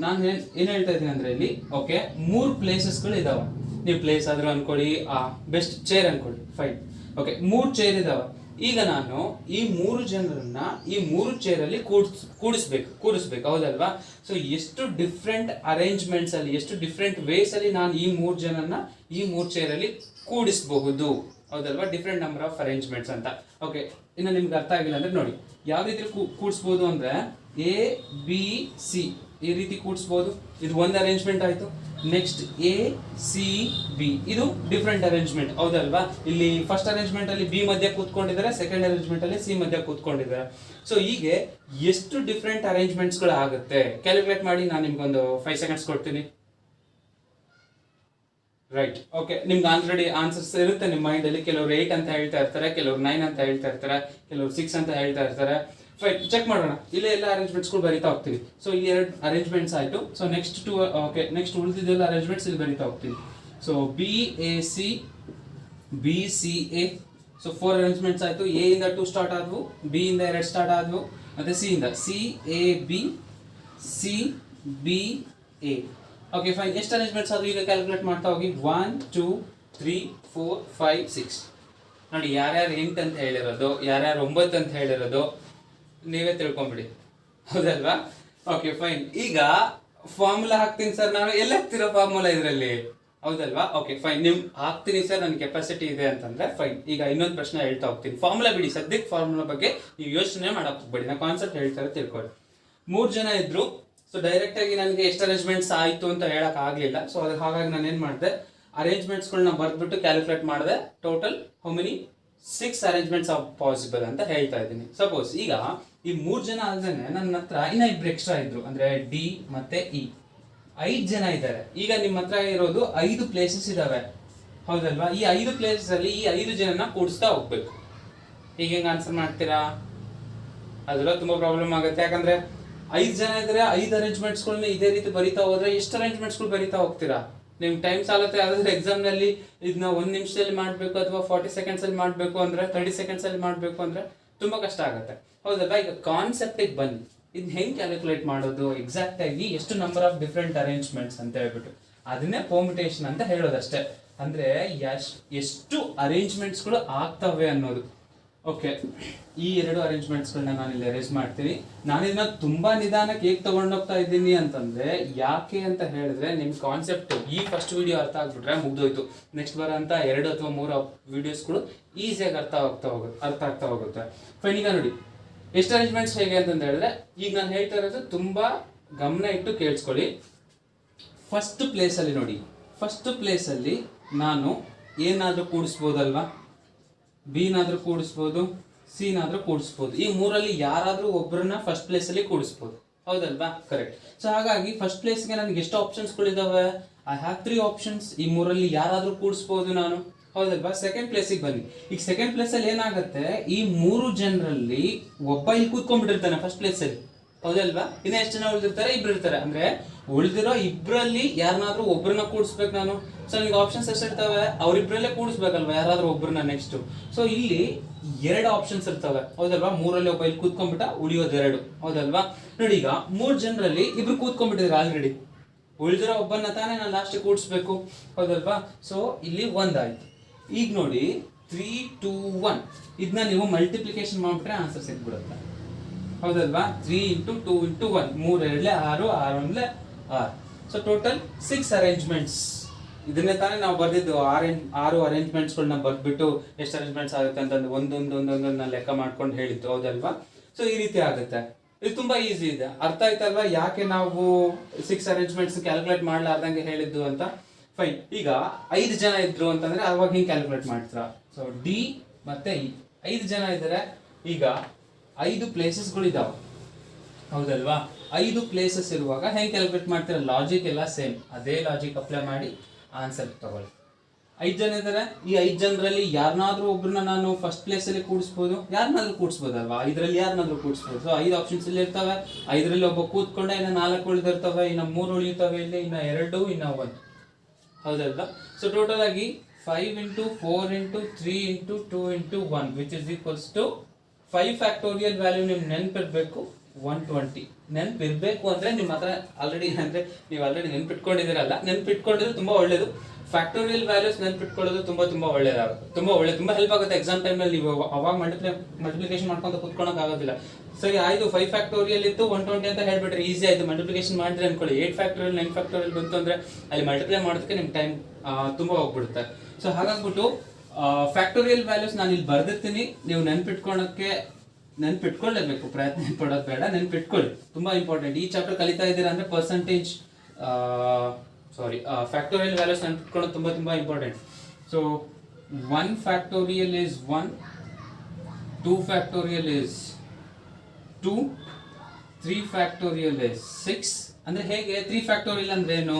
ನಾನು ಏನು ಹೇಳ್ತಾ ಇದ್ದೀನಿ ಅಂದರೆ, ಇಲ್ಲಿ ಓಕೆ 3 ಪ್ಲೇಸಸ್ಗಳು ಇದಾವೆ. ನೀವು ಪ್ಲೇಸ್ ಆದರೂ ಅನ್ಕೊಳ್ಳಿ, ಬೆಸ್ಟ್ ಚೇರ್ ಅನ್ಕೊಳ್ಳಿ, ಫೈನ್. ಓಕೆ, 3 ಚೇರ್ ಇದಾವೆ. ಈಗ ನಾನು ಈ 3 ಜನರನ್ನ ಈ 3 ಚೇರಲ್ಲಿ ಕೂಡಿಸ್ಬೇಕು, ಹೌದಲ್ವಾ? ಸೊ ಎಷ್ಟು ಡಿಫ್ರೆಂಟ್ ಅರೇಂಜ್ಮೆಂಟ್ಸ್ ಅಲ್ಲಿ, ಎಷ್ಟು ಡಿಫ್ರೆಂಟ್ ವೇಸ್ ಅಲ್ಲಿ ನಾನು ಈ 3 ಜನನ್ನ ಈ 3 ಚೇರಲ್ಲಿ ಕೂಡಿಸಬಹುದು, ಹೌದಲ್ವಾ? ಡಿಫ್ರೆಂಟ್ ನಂಬರ್ ಆಫ್ ಅರೇಂಜ್ಮೆಂಟ್ಸ್ ಅಂತ. ಓಕೆ, ಇನ್ನು ನಿಮ್ಗೆ ಅರ್ಥ ಆಗಿಲ್ಲ ಅಂದ್ರೆ ನೋಡಿ, ಯಾವ ರೀತಿ ಕೂಡಿಸ್ಬೋದು ಅಂದ್ರೆ, ಎ ಬಿ ಸಿ ಈ ರೀತಿ ಕೂಡಿಸ್ಬೋದು. ಇದು ಒಂದು ಅರೇಂಜ್ಮೆಂಟ್ ಆಯ್ತು. ನೆಕ್ಸ್ಟ್ ಎ ಸಿ ಬಿ ಇದು ಡಿಫ್ರೆಂಟ್ ಅರೇಂಜ್ಮೆಂಟ್, ಹೌದಲ್ವಾ? ಇಲ್ಲಿ ಫಸ್ಟ್ ಅರೇಂಜ್ಮೆಂಟ್ ಅಲ್ಲಿ ಬಿ ಮಧ್ಯ ಕೂತ್ಕೊಂಡಿದ್ದಾರೆ, ಸೆಕೆಂಡ್ ಅರೇಂಜ್ಮೆಂಟ್ ಅಲ್ಲಿ ಸಿ ಮಧ್ಯ ಕೂತ್ಕೊಂಡಿದ್ದಾರೆ. ಸೊ ಹೀಗೆ ಎಷ್ಟು ಡಿಫ್ರೆಂಟ್ ಅರೇಂಜ್ಮೆಂಟ್ಸ್ ಗಳು ಆಗುತ್ತೆ ಕ್ಯಾಲ್ಕುಲೇಟ್ ಮಾಡಿ. ನಾನು ನಿಮ್ಗೊಂದು 5 ಸೆಕೆಂಡ್ಸ್ ಕೊಡ್ತೀನಿ. Right, okay. ನಿಮ್ಗೆ ಆಲ್ರೆಡಿ ಆನ್ಸರ್ಸ್ ಇರುತ್ತೆ ನಿಮ್ಮ ಮೈಂಡ್ ಅಲ್ಲಿ. ಕೆಲವರು 8 ಅಂತ ಹೇಳ್ತಾ ಇರ್ತಾರೆ, ಕೆಲವರು 9 ಅಂತ ಹೇಳ್ತಾ ಇರ್ತಾರೆ, ಕೆಲವರು 6 ಅಂತ ಹೇಳ್ತಾ ಇರ್ತಾರೆ. ಫೈನ್, ಚೆಕ್ ಮಾಡೋಣ. ಇಲ್ಲೇ ಎಲ್ಲ ಅರೇಂಜ್ಮೆಂಟ್ಸ್ ಗಳು ಬರಿತಾ ಹೋಗ್ತೀವಿ. ಸೊ ಇಲ್ಲಿ 2 ಅರೇಂಜ್ಮೆಂಟ್ಸ್ ಆಯ್ತು. ಸೊ ನೆಕ್ಸ್ಟ್ 2 ಓಕೆ, ನೆಕ್ಸ್ಟ್ ಉಳಿದಿದ್ದೆಲ್ಲ ಅರೇಂಜ್ಮೆಂಟ್ಸ್ ಇಲ್ಲಿ ಬರಿತಾ ಹೋಗ್ತೀವಿ. So b a c, b c a. So 4 arrangements ಆಯ್ತು. ಎ ಇಂದ 2 ಸ್ಟಾರ್ಟ್ ಆದವು, ಬಿ ಇಂದ 2 ಸ್ಟಾರ್ಟ್ ಆದವು, ಮತ್ತೆ ಸಿ ಇಂದ C A B, C B A. Okay fine, ಎಷ್ಟು ಅರೇಂಜ್ಮೆಂಟ್ಸ್ ಆದವು ಈಗ ಕ್ಯಾಲ್ಕುಲೇಟ್ ಮಾಡ್ತಾ ಹೋಗಿ. 1 2 3 4 5 6. ನೋಡಿ, ಯಾರ್ಯಾರು 8 ಅಂತ ಹೇಳಿರೋದು, ಯಾರ್ಯಾರು 9 ಅಂತ ಹೇಳಿರೋದು ನೀವೇ ತಿಳ್ಕೊಂಬಿಡಿ, ಹೌದಲ್ವಾ? Okay fine. ಈಗ ಫಾರ್ಮುಲಾ ಹಾಕ್ತೀನಿ ಸರ್ ನಾನು, ಎಲ್ಲಿ ಹಾಕ್ತಿರೋ ಫಾರ್ಮುಲಾ ಇದರಲ್ಲಿ, ಹೌದಲ್ವಾ? ಓಕೆ ಫೈನ್, ನಿಮ್ ಹಾಕ್ತೀನಿ ಸರ್, ನನ್ನ ಕೆಪಾಸಿಟಿ ಇದೆ ಅಂತಂದ್ರೆ ಫೈನ್. ಈಗ ಇನ್ನೊಂದು ಪ್ರಶ್ನೆ ಹೇಳ್ತಾ ಹೋಗ್ತೀನಿ. ಫಾರ್ಮುಲಾ ಬಿಡಿ, ಸದ್ಯಕ್ಕೆ ಫಾರ್ಮುಲಾ ಬಗ್ಗೆ ನೀವು ಯೋಚನೆ ಮಾಡಕ್ ಹೋಗ್ಬೇಡಿ, ನಾ ಕಾನ್ಸೆಪ್ಟ್ ಹೇಳ್ತಾರೆ ತಿಳ್ಕೊಳ್ಳಿ. 3 ಜನ ಇದ್ರು. ಸೊ ಡೈರೆಕ್ಟ್ ಆಗಿ ನನಗೆ ಎಷ್ಟು ಅರೇಂಜ್ಮೆಂಟ್ಸ್ ಆಯ್ತು ಅಂತ ಹೇಳಕ್ ಆಗ್ಲಿಲ್ಲ. ಸೊ ಹಾಗಾಗಿ ನಾನು ಏನ್ ಮಾಡಿದೆ, ಅರೇಂಜ್ಮೆಂಟ್ಸ್ಗಳನ್ನ ಬರ್ದ್ಬಿಟ್ಟು ಕ್ಯಾಲ್ಕುಲೇಟ್ ಮಾಡಿದೆ. Total how many 6 arrangements R possible ಅಂತ ಹೇಳ್ತಾ ಇದ್ದೀನಿ. ಸಪೋಸ್ ಈಗ ಈ 3 ಜನ ಆದ್ಮೇಲೆ ನನ್ನ ಹತ್ರ ಇನ್ನ 2 ಎಕ್ಸ್ಟ್ರಾ ಇದ್ರು, ಅಂದ್ರೆ ಡಿ ಮತ್ತೆ ಇ. 5 ಜನ ಇದ್ದಾರೆ. ಈಗ ನಿಮ್ಮ ಹತ್ರ ಇರೋದು 5 ಪ್ಲೇಸಸ್ ಇದಾವೆ, ಹೌದಲ್ವಾ? ಈ 5 ಪ್ಲೇಸಸ್ ಅಲ್ಲಿ ಈ 5 ಜನನ ಕೂಡಿಸ್ತಾ ಹೋಗ್ಬೇಕು. ಈಗ ಹೆಂಗ್ ಆನ್ಸರ್ ಮಾಡ್ತೀರಾ? ಅದೆಲ್ಲ ತುಂಬಾ ಪ್ರಾಬ್ಲಮ್ ಆಗುತ್ತೆ. ಯಾಕಂದ್ರೆ 5 ಜನ ಇದ್ರೆ 5 ಅರೇಂಜ್ಮೆಂಟ್ಸ್ ಗಳನ್ನ ಇದೇ ರೀತಿ ಬರಿತಾ ಹೋದ್ರೆ ಎಷ್ಟು ಅರೇಂಜ್ಮೆಂಟ್ಸ್ ಗಳು ಬರಿತಾ ಹೋಗ್ತೀರಾ? ನಿಮ್ ಟೈಮ್ ಸಾಲತ್ತೆ. ಯಾವ್ದಾದ್ರು ಎಕ್ಸಾಮ್ ನಲ್ಲಿ ಇದನ್ನ 1 ನಿಮಿಷದಲ್ಲಿ ಮಾಡ್ಬೇಕು ಅಥವಾ 40 ಸೆಕೆಂಡ್ಸ್ ಅಲ್ಲಿ ಮಾಡ್ಬೇಕು ಅಂದ್ರೆ, 30 ಸೆಕೆಂಡ್ಸ್ ಅಲ್ಲಿ ಮಾಡ್ಬೇಕು ಅಂದ್ರೆ ತುಂಬಾ ಕಷ್ಟ ಆಗುತ್ತೆ, ಹೌದಲ್ವಾ? ಈಗ ಕಾನ್ಸೆಪ್ಟ್ ಬನ್ನಿ, ಇದನ್ನ ಹೆಂಗ್ ಕ್ಯಾಲ್ಕುಲೇಟ್ ಮಾಡೋದು, ಎಕ್ಸಾಕ್ಟ್ ಆಗಿ ಎಷ್ಟು ನಂಬರ್ ಆಫ್ ಡಿಫ್ರೆಂಟ್ ಅರೇಂಜ್ಮೆಂಟ್ಸ್ ಅಂತ ಹೇಳ್ಬಿಟ್ಟು ಅದನ್ನೇ ಪರ್ಮಿಟೇಷನ್ ಅಂತ ಹೇಳೋದಷ್ಟೇ. ಅಂದ್ರೆ ಎಷ್ಟು ಅರೇಂಜ್ಮೆಂಟ್ಸ್ ಗಳು ಆಗ್ತವೆ ಅನ್ನೋದು. ಓಕೆ, ಈ 2 ಅರೇಂಜ್ಮೆಂಟ್ಸ್ ಗಳನ್ನ ನಾನು ಇಲ್ಲಿ ಅರೇಂಜ್ ಮಾಡ್ತೀನಿ. ನಾನು ಇದನ್ನ ತುಂಬಾ ನಿಧಾನಕ್ಕೆ ಹೇಗೆ ತಗೊಂಡೋಗ್ತಾ ಇದ್ದೀನಿ ಅಂತಂದ್ರೆ, ಯಾಕೆ ಅಂತ ಹೇಳಿದ್ರೆ ನಿಮ್ ಕಾನ್ಸೆಪ್ಟ್ ಈ ಫಸ್ಟ್ ವಿಡಿಯೋ ಅರ್ಥ ಆಗ್ಬಿಟ್ರೆ ಮುಗ್ದೋಯ್ತು. ನೆಕ್ಸ್ಟ್ ಬರೋಂತ 2 ಅಥವಾ 3 ವಿಡಿಯೋಸ್ಗಳು ಈಸಿಯಾಗಿ ಅರ್ಥ ಆಗ್ತಾ ಹೋಗುತ್ತೆ. ಫೈನ್, ಈಗ ನೋಡಿ ಎಷ್ಟು ಅರೇಂಜ್ಮೆಂಟ್ಸ್ ಹೇಗೆ ಅಂತಂದ ಹೇಳಿದ್ರೆ, ಈಗ ನಾನು ಹೇಳ್ತಾ ಇರೋದು ತುಂಬಾ ಗಮನ ಇಟ್ಟು ಕೇಳಿಸ್ಕೊಳ್ಳಿ. ಫಸ್ಟ್ ಪ್ಲೇಸ್ ಅಲ್ಲಿ ನೋಡಿ, ಫಸ್ಟ್ ಪ್ಲೇಸ್ ಅಲ್ಲಿ ನಾನು ಏನಾದ್ರೂ ಕೂಡಿಸ್ಬೋದಲ್ವಾ? B ನಾದ್ರೂ ಕೂಡಿಸ್ಬೋದು, C ನಾದ್ರೂ ಕೂಡಿಸ್ಬೋದು. ಈ 3ರಲ್ಲಿ ಯಾರಾದ್ರೂ ಒಬ್ಬರನ್ನ ಫಸ್ಟ್ ಪ್ಲೇಸ್ ಅಲ್ಲಿ ಕೂಡಿಸ್ಬೋದು, ಹೌದಲ್ವಾ? ಕರೆಕ್ಟ್. ಸೊ ಹಾಗಾಗಿ ಫಸ್ಟ್ ಪ್ಲೇಸ್ಗೆ ನನಗೆ ಎಷ್ಟು ಆಪ್ಷನ್ಸ್ ಗಳಿದಾವೆ? I have 3 options. ಈ 3ರಲ್ಲಿ ಯಾರಾದ್ರೂ ಕೂಡಿಸ್ಬೋದು ನಾನು, ಹೌದಲ್ವಾ? ಸೆಕೆಂಡ್ ಪ್ಲೇಸಿಗೆ ಬನ್ನಿ. ಈಗ ಸೆಕೆಂಡ್ ಪ್ಲೇಸ್ ಅಲ್ಲಿ ಏನಾಗುತ್ತೆ, ಈ 3 ಜನರಲ್ಲಿ ಒಬ್ಬ ಇಲ್ಲಿ ಕೂತ್ಕೊಂಡ್ಬಿಟ್ಟಿರ್ತಾನೆ ಫಸ್ಟ್ ಪ್ಲೇಸ್ ಅಲ್ಲಿ, ಹೌದಲ್ವಾ? ಇನ್ನ ಎಷ್ಟು ಜನ ಉಳಿದಿರ್ತಾರೆ? 2 ಇರ್ತಾರೆ. ಅಂದ್ರೆ ಉಳಿದಿರೋ 2ರಲ್ಲಿ ಯಾರನ್ನಾದ್ರೂ ಒಬ್ಬರನ್ನ ಕೂಡಿಸ್ಬೇಕು ನಾನು. ಸೊ ನಿಮ್ಗೆ ಆಪ್ಷನ್ಸ್ ಎಷ್ಟಿರ್ತವೆ? ಅವ್ರಿಬ್ರಲ್ಲೇ ಕೂಡಿಸ್ಬೇಕಲ್ವಾ ಯಾರಾದ್ರೂ ಒಬ್ಬರನ್ನ ನೆಕ್ಸ್ಟ್. ಸೊ ಇಲ್ಲಿ 2 ಆಪ್ಷನ್ಸ್ ಇರ್ತವೆ, ಹೌದಲ್ವಾ? 3ರಲ್ಲಿ ಒಬ್ಬ ಇಲ್ಲಿ ಕೂತ್ಕೊಂಡ್ಬಿಟ್ಟ, ಉಳಿಯೋದು 2, ಹೌದಲ್ವಾ? ನೋಡಿ, ಈಗ 3 ಜನರಲ್ಲಿ 2 ಕೂತ್ಕೊಂಡ್ಬಿಟ್ಟಿದ್ರೆ ಆಲ್ರೆಡಿ, ಉಳಿದಿರೋ ಒಬ್ಬನ್ನ ತಾನೇ ನಾನು ಲಾಸ್ಟ್ ಕೂಡಿಸ್ಬೇಕು, ಹೌದಲ್ವಾ? ಸೊ ಇಲ್ಲಿ 1 ಆಯ್ತು. ಈಗ ನೋಡಿ 3 2 1 ಇದನ್ನ ನೀವು ಮಲ್ಟಿಪ್ಲಿಕೇಶನ್ ಮಾಡ್ಬಿಟ್ರೆ ಆನ್ಸರ್ ಸಿಕ್ಬಿಡುತ್ತೆ, ಹೌದಲ್ವಾ? 3 × 2 × 1 3 2 6 6 1 6. So total 6 arrangements. ಇದನ್ನೇ ತಾನೇ ನಾವು ಬರ್ದಿದ್ದು 6 ಅರೇಂಜ್ಮೆಂಟ್ಸ್ಗಳನ್ನ ಬರ್ದ್ಬಿಟ್ಟು ಎಷ್ಟು ಅರೇಂಜ್ಮೆಂಟ್ಸ್ ಆಗುತ್ತೆ ಅಂತಂದು ಒಂದೊಂದೊಂದೊಂದನ್ನ ಲೆಕ್ಕ ಮಾಡ್ಕೊಂಡು ಹೇಳಿದ್ದು, ಹೌದಲ್ವಾ? ಸೊ ಈ ರೀತಿ ಆಗುತ್ತೆ. ಇದು ತುಂಬಾ ಈಸಿ ಇದೆ. ಅರ್ಥ ಆಯ್ತಲ್ವಾ ಯಾಕೆ ನಾವು 6 ಅರೇಂಜ್ಮೆಂಟ್ಸ್ ಕ್ಯಾಲ್ಕುಲೇಟ್ ಮಾಡ್ಲಾರ್ದಂಗೆ ಹೇಳಿದ್ದು ಅಂತ? ಫೈನ್. ಈಗ 5 ಜನ ಇದ್ರು ಅಂತಂದ್ರೆ ಅವಾಗ ಹಿಂಗೆ ಕ್ಯಾಲ್ಕುಲೇಟ್ ಮಾಡ್ತೀರಾ? ಸೊ ಡಿ ಮತ್ತೆ ಇ 5 ಜನ ಇದ್ದಾರೆ. ಈಗ 5 ಪ್ಲೇಸಸ್ಗಳು ಇದಾವೆ, ಹೌದಲ್ವಾ? 5 ಪ್ಲೇಸಸ್ ಇರುವಾಗ ಹೆಂಗೆ ಕ್ಯಾಲ್ಕುಲೇಟ್ ಮಾಡ್ತೀರಾ? ಲಾಜಿಕ್ ಎಲ್ಲ ಸೇಮ್, ಅದೇ ಲಾಜಿಕ್ ಅಪ್ಲೈ ಮಾಡಿ ಆನ್ಸರ್ ತಗೊಳ್ಳಿ. 5 ಜನ ಇದ್ದಾರೆ. ಈ 5 ಜನರಲ್ಲಿ ಯಾರನ್ನಾದ್ರೂ ಒಬ್ರನ್ನ ನಾನು ಫಸ್ಟ್ ಪ್ಲೇಸ್ ಅಲ್ಲಿ ಕೂಡಿಸ್ಬೋದು, ಯಾರನ್ನಾದ್ರೂ ಕೂಡಿಸ್ಬೋದಲ್ವಾ? 5ರಲ್ಲಿ ಯಾರನ್ನಾದ್ರೂ ಕೂಡಿಸ್ಬೋದು. ಸೊ 5 ಆಪ್ಷನ್ಸ್ ಇಲ್ಲಿ ಇರ್ತವೆ. 5ರಲ್ಲಿ ಒಬ್ಬ ಕೂತ್ಕೊಂಡ, ಇನ್ನ 4 ಉಳಿದಿರ್ತವೆ, ಇನ್ನ 3 ಉಳಿಯುತ್ತವೆ, ಇಲ್ಲಿ ಇನ್ನ 2 ಇನ್ನ 1, ಹೌದಲ್ವಾ? ಸೊ ಟೋಟಲ್ ಆಗಿ 5 × 4 × 3 × 2 × 1 which is equals to 5 factorial value. ನಿಮ್ಗೆ ನೆನಪಿರ್ಬೇಕು 120. ನೆನಪಿರ್ಬೇಕು ಅಂದ್ರೆ ನಿಮ್ಮ ಹತ್ರ ಆಲ್ರೆಡಿ, ಅಂದ್ರೆ ನೀವು ಆಲ್ರೆಡಿ ನೆನ್ಪಿಟ್ಕೊಂಡಿದ್ದೀರಲ್ಲ, ನೆನ್ಪಿಟ್ಕೊಂಡಿದ್ರೆ ತುಂಬಾ ಒಳ್ಳೇದು. ಫ್ಯಾಕ್ಟೋರಿಯಲ್ ವ್ಯಾಲ್ಯೂಸ್ ನೆನ್ಪಿಟ್ಕೊಳ್ಳೋದು ತುಂಬಾ ಒಳ್ಳೇದಾಗುತ್ತೆ, ತುಂಬಾ ಹೆಲ್ಪ್ ಆಗುತ್ತೆ ಎಕ್ಸಾಮ್ ಟೈಮ್ ನಲ್ಲಿ. ನೀವು ಅವಾಗ ಮಲ್ಟಿಪ್ಲಿಕೇಶನ್ ಮಾಡ್ಕೊಂತ ಕುತ್ಕೊಳಕ್ ಆಗೋದಿಲ್ಲ. ಸರಿ ಆಯ್ತು, 5 ಫ್ಯಾಕ್ಟೋರಿಯಲ್ ಇತ್ತು 120 ಅಂತ ಹೇಳ್ಬಿಟ್ರೆ ಈಸಿ ಆಯ್ತು. ಮಲ್ಟಿಪ್ಲಿಕೇಶನ್ ಮಾಡಿದ್ರೆ ಅನ್ಕೊಳ್ಳಿ 8 ಫ್ಯಾಕ್ಟೋರಿಯಲ್ 9 ಫ್ಯಾಕ್ಟೋರಿಯಲ್ ಬಂತು ಅಂದ್ರೆ ಅಲ್ಲಿ ಮಲ್ಟಿಪ್ಲೈ ಮಾಡೋದಕ್ಕೆ ನಿಮ್ ಟೈಮ್ ತುಂಬಾ ಹೋಗ್ಬಿಡುತ್ತೆ. ಸೊ ಹಾಗಾಗ್ಬಿಟ್ಟು ಫ್ಯಾಕ್ಟೋರಿಯಲ್ ವ್ಯಾಲ್ಯೂಸ್ ನಾನು ಇಲ್ಲಿ ಬರ್ದಿರ್ತೀನಿ, ನೀವು ನೆನ್ಪಿಟ್ಕೊಳಕ್ಕೆ ನೆನ್ಪಿಟ್ಕೊಳ್ಳೇಬೇಕು, ಪ್ರಯತ್ನ ಪಡೋದು ಬೇಡ, ನೆನ್ಪಿಟ್ಕೊಳ್ಳಿ, ತುಂಬಾ ಇಂಪಾರ್ಟೆಂಟ್. ಈ ಚಾಪ್ಟರ್ ಕಲಿತಾ ಇದ್ದೀರಾ ಅಂದ್ರೆ ಪರ್ಸೆಂಟೇಜ್ ಫ್ಯಾಕ್ಟೋರಿಯಲ್ ವ್ಯಾಲ್ಯೂಸ್ ನೆನ್ಪಿಟ್ಕೊಳ್ಳೋದು ತುಂಬಾ ತುಂಬಾ important. So 1 factorial is 1, 2 factorial is 2, 3 factorial is 6. ಅಂದ್ರೆ ಹೇಗೆ 3 ಫ್ಯಾಕ್ಟೋರಿಯಲ್ ಅಂದ್ರೆ ಏನು?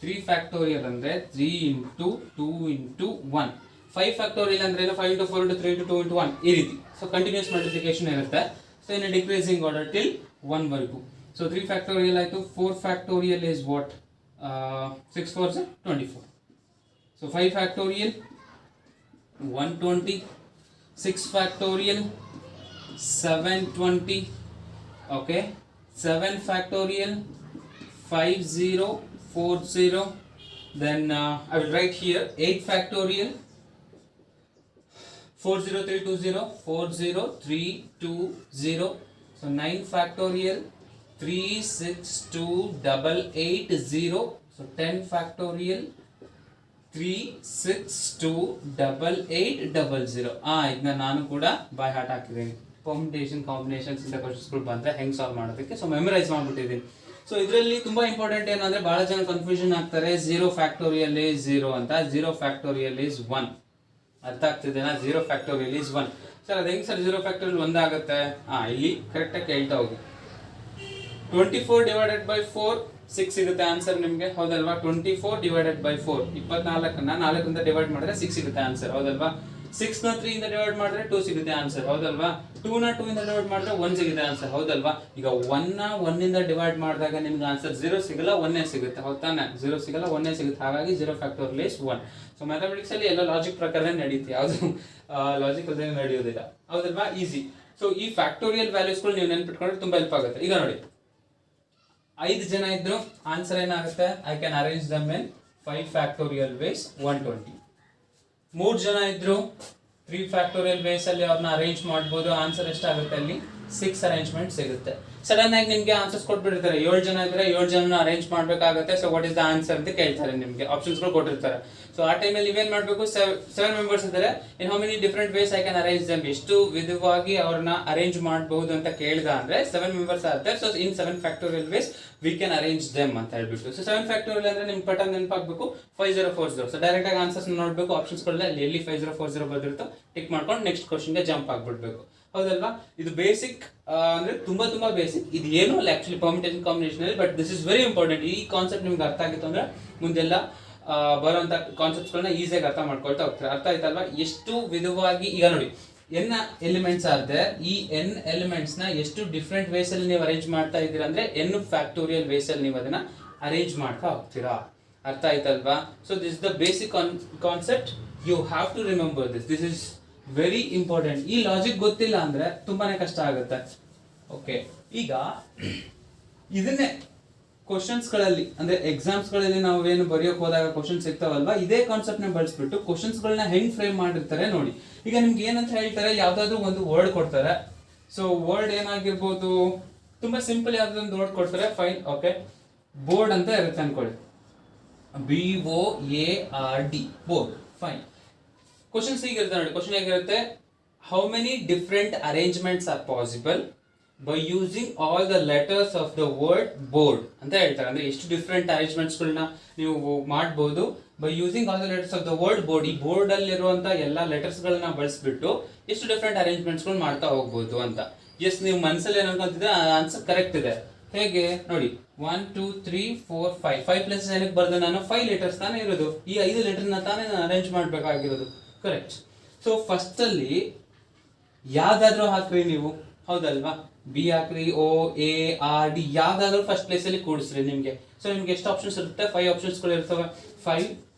3 ಫ್ಯಾಕ್ಟೋರಿಯಲ್ ಅಂದ್ರೆ 3 into 2 into 1. 5 ಫ್ಯಾಕ್ಟೋರಿಯಲ್ ಅಂದ್ರೆ ಏನು? 5 into 4 into 3 into 2 into 1 ಈ ರೀತಿ. ಸೊ ಕಂಟಿನ್ಯೂಸ್ ಮಲ್ಟಿಪ್ಲಿಕೇಶನ್ ಇರುತ್ತೆ. So in decreasing order till 1 ವರೆಗೂ. ಸೊ 3 ಫ್ಯಾಕ್ಟೋರಿಯಲ್ ಆಯ್ತು. 4 factorial is what? 6 4s 24. So 5 factorial 120, 6 factorial 720, okay, 7 factorial 5040. Then I will write here 8 factorial 40320, 40320. So 9 factorial 36280. So 10 factorial 3628800. ಇದನ್ನ ನಾನು ಕೂಡ ಬೈ ಹಾರ್ಟ್ ಹಾಕಿದ್ದೀನಿ. ಪರ್ಮುಟೇಷನ್ ಕಾಂಬಿನೇಷನ್ಸ್ ಇಂದ ಕ್ವಶನ್ಸ್ಗಳು ಬಂದ್ರೆ ಹೆಂಗ್ ಸಾಲ್ವ್ ಮಾಡೋದಕ್ಕೆ ಸೊ ಮೆಮರೈಸ್ ಮಾಡ್ಬಿಟ್ಟಿದ್ದೀನಿ. ಸೊ ಇದರಲ್ಲಿ ತುಂಬಾ ಇಂಪಾರ್ಟೆಂಟ್ ಏನಂದ್ರೆ ಬಹಳ ಜನ ಕನ್ಫ್ಯೂಷನ್ ಆಗ್ತಾರೆ. 0 ಫ್ಯಾಕ್ಟೋರಿಯಲ್ is 0 ಅಂತ, 0 ಫ್ಯಾಕ್ಟೋರಿಯಲ್ is 1. ಅರ್ಥ ಆಗ್ತಿದೆನಾ? 0 ಫ್ಯಾಕ್ಟೋರಿಯಲ್ is 1. ಸರ್ ಅದು ಹೆಂಗ್ ಸರ್ 0 ಫ್ಯಾಕ್ಟೋರಿಯಲ್ 1 ಆಗುತ್ತೆ? ಇಲ್ಲಿ ಕರೆಕ್ಟ್ ಆಗಿ ಕೇಳ್ತಾ ಹೋಗಿ. 24 divided by 4 6 ಸಿಗುತ್ತೆ ಆನ್ಸರ್ ನಿಮಗೆ, ಹೌದಲ್ವಾ? 24 divided by 4 24ನ್ನ 4 ಇಂದ ಡಿವೈಡ್ ಮಾಡಿದ್ರೆ 6 ಸಿಗುತ್ತೆ ಆನ್ಸರ್, ಹೌದಲ್ವಾ? 6 ನ 3 ಇಂದ ಡಿವೈಡ್ ಮಾಡಿದ್ರೆ 2 ಸಿಗುತ್ತೆ ಆನ್ಸರ್, ಹೌದಲ್ವಾ? 2 ನ 2 ಇಂದ ಡಿವೈಡ್ ಮಾಡಿದ್ರೆ 1 ಸಿಗುತ್ತೆ ಆನ್ಸರ್, ಹೌದಲ್ವಾ? ಈಗ 1 ನ 1 ಇಂದ ಡಿವೈಡ್ ಮಾಡಿದಾಗ ನಿಮ್ಗೆ ಆನ್ಸರ್ 0 ಸಿಗಲ್ಲ, 1 ಸಿಗುತ್ತೆ, ಹೌದಾನೆ? 0 ಸಿಗಲ್ಲ, 1 ಸಿಗುತ್ತೆ. ಹಾಗಾಗಿ 0 ಫ್ಯಾಕ್ಟೋರಿಯಲ್ is 1. ಸೊ ಮ್ಯಾಥಮೆಟಿಕ್ಸ್ ಅಲ್ಲಿ ಎಲ್ಲ ಲಾಜಿಕ್ ಪ್ರಕಾರ ನಡೆಯುತ್ತೆ, ಯಾವುದು ಲಾಜಿಕ್ ಅದೇ ನಡೆಯೋದಿಲ್ಲ, ಹೌದಲ್ವಾ? ಈಸಿ. ಸೊ ಈ ಫ್ಯಾಕ್ಟೋರಿಯಲ್ ವ್ಯಾಲ್ಯೂಸ್ಗಳು ನೀವು ನೆನ್ಪಿಟ್ಕೊಂಡ್ರೆ ತುಂಬಾ ಹೆಲ್ಪ್ ಆಗುತ್ತೆ. ಈಗ ನೋಡಿ, 5 ಜನ ಇದ್ರು, ಆನ್ಸರ್ ಏನಾಗುತ್ತೆ? I can arrange them in 5 factorial ways 120. 3 ಜನ ಇದ್ರು, 3 ಫ್ಯಾಕ್ಟೋರಿಯಲ್ ವೇಸ್ ಅಲ್ಲಿ ಅವ್ರನ್ನ ಅರೇಂಜ್ ಮಾಡಬಹುದು. ಆನ್ಸರ್ ಎಷ್ಟಾಗುತ್ತೆ? ಅಲ್ಲಿ 6 ಅರೇಂಜ್ಮೆಂಟ್ ಸಿಗುತ್ತೆ. ಸಡನ್ ಆಗಿ ನಿಮ್ಗೆ ಆನ್ಸರ್ಸ್ ಕೊಟ್ಬಿಟ್ಟಿರ್ತಾರೆ. 7 ಜನ ಇದ್ರೆ 7 ಜನ ಅರೇಂಜ್ ಮಾಡ್ಬೇಕಾಗುತ್ತೆ. So what is the answer ಅಂತ ಕೇಳ್ತಾರೆ, ನಿಮ್ಗೆ ಆಪ್ಷನ್ಸ್ ಗಳು ಕೊಟ್ಟಿರ್ತಾರೆ. ಸೊ ಆ ಟೈಮಲ್ಲಿ ನೀವೇನ್ ಮಾಡ್ಬೇಕು? 7 ಮೆಂಬರ್ಸ್ ಇದ್ದಾರೆ, in how many different ways I can arrange them, ಎಷ್ಟು ವಿಧವಾಗಿ ಅವ್ರನ್ನ ಅರೇಂಜ್ ಮಾಡಬಹುದು ಅಂತ ಕೇಳಿದ ಅಂದ್ರೆ 7 ಮೆಂಬರ್ಸ್ ಆಗುತ್ತೆ. So in 7 factorial ways we can arrange them ಅಂತ ಹೇಳ್ಬಿಟ್ಟು. ಸೊ 7 ಫ್ಯಾಕ್ಟೋರಿಯಲ್ ಅಂದ್ರೆ ನಿಮ್ ಪಟನ್ ನೆನಪಾಗಬೇಕು 5040. ಸೊ ಡೈರೆಕ್ಟ್ ಆಗಿ ಆನ್ಸರ್ಸ್ ನೋಡ್ಬೇಕು, ಆಪ್ಷನ್ಸ್ ಗಳನ್ನ ಎಲ್ಲಿ 5040 ಬಂದಿರುತ್ತೋ ಟಿಕ್ ಮಾಡ್ಕೊಂಡು ನೆಕ್ಸ್ಟ್ ಕ್ವಶನ್ ಗೆ ಜಂಪ್ ಆಗ್ಬಿಡ್ಬೇಕು, ಹೌದಲ್ವಾ? ಇದು ಬೇಸಿಕ್ ಅಂದ್ರೆ ತುಂಬಾ ತುಂಬಾ ಬೇಸಿಕ್. ಇದು ಏನೂ ಅಲ್ಲ ಆಕ್ಚುಲಿ ಪರ್ಮಿಟೇಷನ್ ಕಾಂಬಿನೇಷನ್ ಅಲ್ಲಿ, but this is very important. ಈ ಕಾನ್ಸೆಪ್ಟ್ ನಿಮ್ಗೆ ಅರ್ಥ ಆಗಿತ್ತು ಅಂದ್ರೆ ಮುಂದೆಲ್ಲ ಬರುವಂತ ಕಾನ್ಸೆಪ್ಟ್ಸ್ ಗಳನ್ನ ಈಸಿಯಾಗಿ ಅರ್ಥ ಮಾಡ್ಕೊಳ್ತಾ ಹೋಗ್ತಾರೆ. ಅರ್ಥ ಆಯ್ತಲ್ವಾ? ಎಷ್ಟು ವಿಧವಾಗಿ, ಈಗ ನೋಡಿ n ಎಲಿಮೆಂಟ್ಸ್ ಆದ್ರೆ ಈ n ಎಲಿಮೆಂಟ್ಸ್ ನ ಎಷ್ಟು ಡಿಫ್ರೆಂಟ್ ವೇಸ್ ಅಲ್ಲಿ ನೀವು ಅರೇಂಜ್ ಮಾಡ್ತಾ ಇದ್ದೀರಾ ಅಂದ್ರೆ n ಫ್ಯಾಕ್ಟೋರಿಯಲ್ ವೇಸ್ ಅಲ್ಲಿ ನೀವು ಅದನ್ನ ಅರೇಂಜ್ ಮಾಡ್ತಾ ಹೋಗ್ತೀರಾ. ಅರ್ಥ ಆಯ್ತಲ್ವಾ? So this the basic concept, you have to remember this is very important. ಈ ಲಾಜಿಕ್ ಗೊತ್ತಿಲ್ಲ ಅಂದ್ರೆ ತುಂಬಾನೇ ಕಷ್ಟ ಆಗುತ್ತೆ. ಓಕೆ, ಈಗ ಇದನ್ನೇ ಕ್ವಶನ್ಸ್ ಗಳಲ್ಲಿ ಅಂದ್ರೆ ಎಕ್ಸಾಮ್ಸ್ ಗಳಲ್ಲಿ ನಾವು ಏನು ಬರೆಯೋಕೆ ಹೋದಾಗ ಕ್ವಶನ್ ಸಿಗ್ತಾವಲ್ವಾ, ಇದೇ ಕಾನ್ಸೆಪ್ಟ್ ನ ಬಳಸ್ಬಿಟ್ಟು ಕ್ವಶನ್ಸ್ ಗಳನ್ನ ಹೆಂಗ್ ಫ್ರೇಮ್ ಮಾಡಿರ್ತಾರೆ ನೋಡಿ. ಈಗ ನಿಮ್ಗೆ ಏನಂತ ಹೇಳ್ತಾರೆ, ಯಾವ್ದಾದ್ರು ಒಂದು ವರ್ಡ್ ಕೊಡ್ತಾರೆ. ಸೊ ವರ್ಡ್ ಏನಾಗಿರ್ಬೋದು, ತುಂಬಾ ಸಿಂಪಲ್ ಯಾವ್ದಾದ್ರು ವರ್ಡ್ ಕೊಡ್ತಾರೆ, ಫೈನ್, ಓಕೆ, ಬೋರ್ಡ್ ಅಂತ ಇರುತ್ತೆ ಅನ್ಕೊಳ್ಳಿ, BOARD, ಬೋರ್ಡ್, ಫೈನ್. ಕ್ವಶನ್ಸ್ ಹೀಗಿರುತ್ತೆ ನೋಡಿ. ಕ್ವಶನ್ ಹೇಗಿರುತ್ತೆ? How many different arrangements R possible by using all the letters of the word board ಅಂತ ಹೇಳ್ತಾರೆ. ಅಂದ್ರೆ ಎಷ್ಟು ಡಿಫರೆಂಟ್ ಅರೇಂಜ್ಮೆಂಟ್ಸ್ ಗಳನ್ನ ನೀವು ಮಾಡಬಹುದು by using all the letters of the word board. ಈ ಬೋರ್ಡ್ ಅಲ್ಲಿರುವಂತ ಎಲ್ಲಾ ಲೆಟರ್ಸ್ ಗಳನ್ನ ಬಳಸ್ಬಿಟ್ಟು ಎಷ್ಟು ಡಿಫರೆಂಟ್ ಅರೇಂಜ್ಮೆಂಟ್ಸ್ ಗಳು ಮಾಡ್ತಾ ಹೋಗ್ಬೋದು ಅಂತ. ಎಸ್, ನೀವು ಮನಸ್ಸಲ್ಲಿ ಏನು ಅನ್ಕೊಂತಿದ್ರೆ ಆನ್ಸರ್ ಕರೆಕ್ಟ್ ಇದೆ. ಹೇಗೆ ನೋಡಿ, 1 2 3 4 5 ಪ್ಲೇಸಸ್ ಏನಕ್ಕೆ ಬರ್ದೆ ನಾನು? 5 ಲೆಟರ್ಸ್ ತಾನೇ ಇರೋದು. ಈ 5 ಲೆಟರ್ ನ ತಾನೇ ನಾನು ಅರೇಂಜ್ ಮಾಡ್ಬೇಕಾಗಿರೋದು, ಕರೆಕ್ಟ್. ಸೊ ಫಸ್ಟ್ ಅಲ್ಲಿ ಯಾವ್ದಾದ್ರು ಹಾಕ್ರಿ ನೀವು, ಹೌದಲ್ವಾ? ಬಿ ಹಾಕ್ರಿ, OARD, ಯಾವ್ದಾದ್ರು ಫಸ್ಟ್ ಪ್ಲೇಸ್ ಅಲ್ಲಿ ಕೂಡಿಸ್ರಿ ನಿಮ್ಗೆ. ಸೊ ನಿಮ್ಗೆ ಎಷ್ಟು ಆಪ್ಷನ್ಸ್ ಇರುತ್ತೆ? 5 ಆಪ್ಷನ್ಸ್ ಗಳು ಇರ್ತವೆ. 5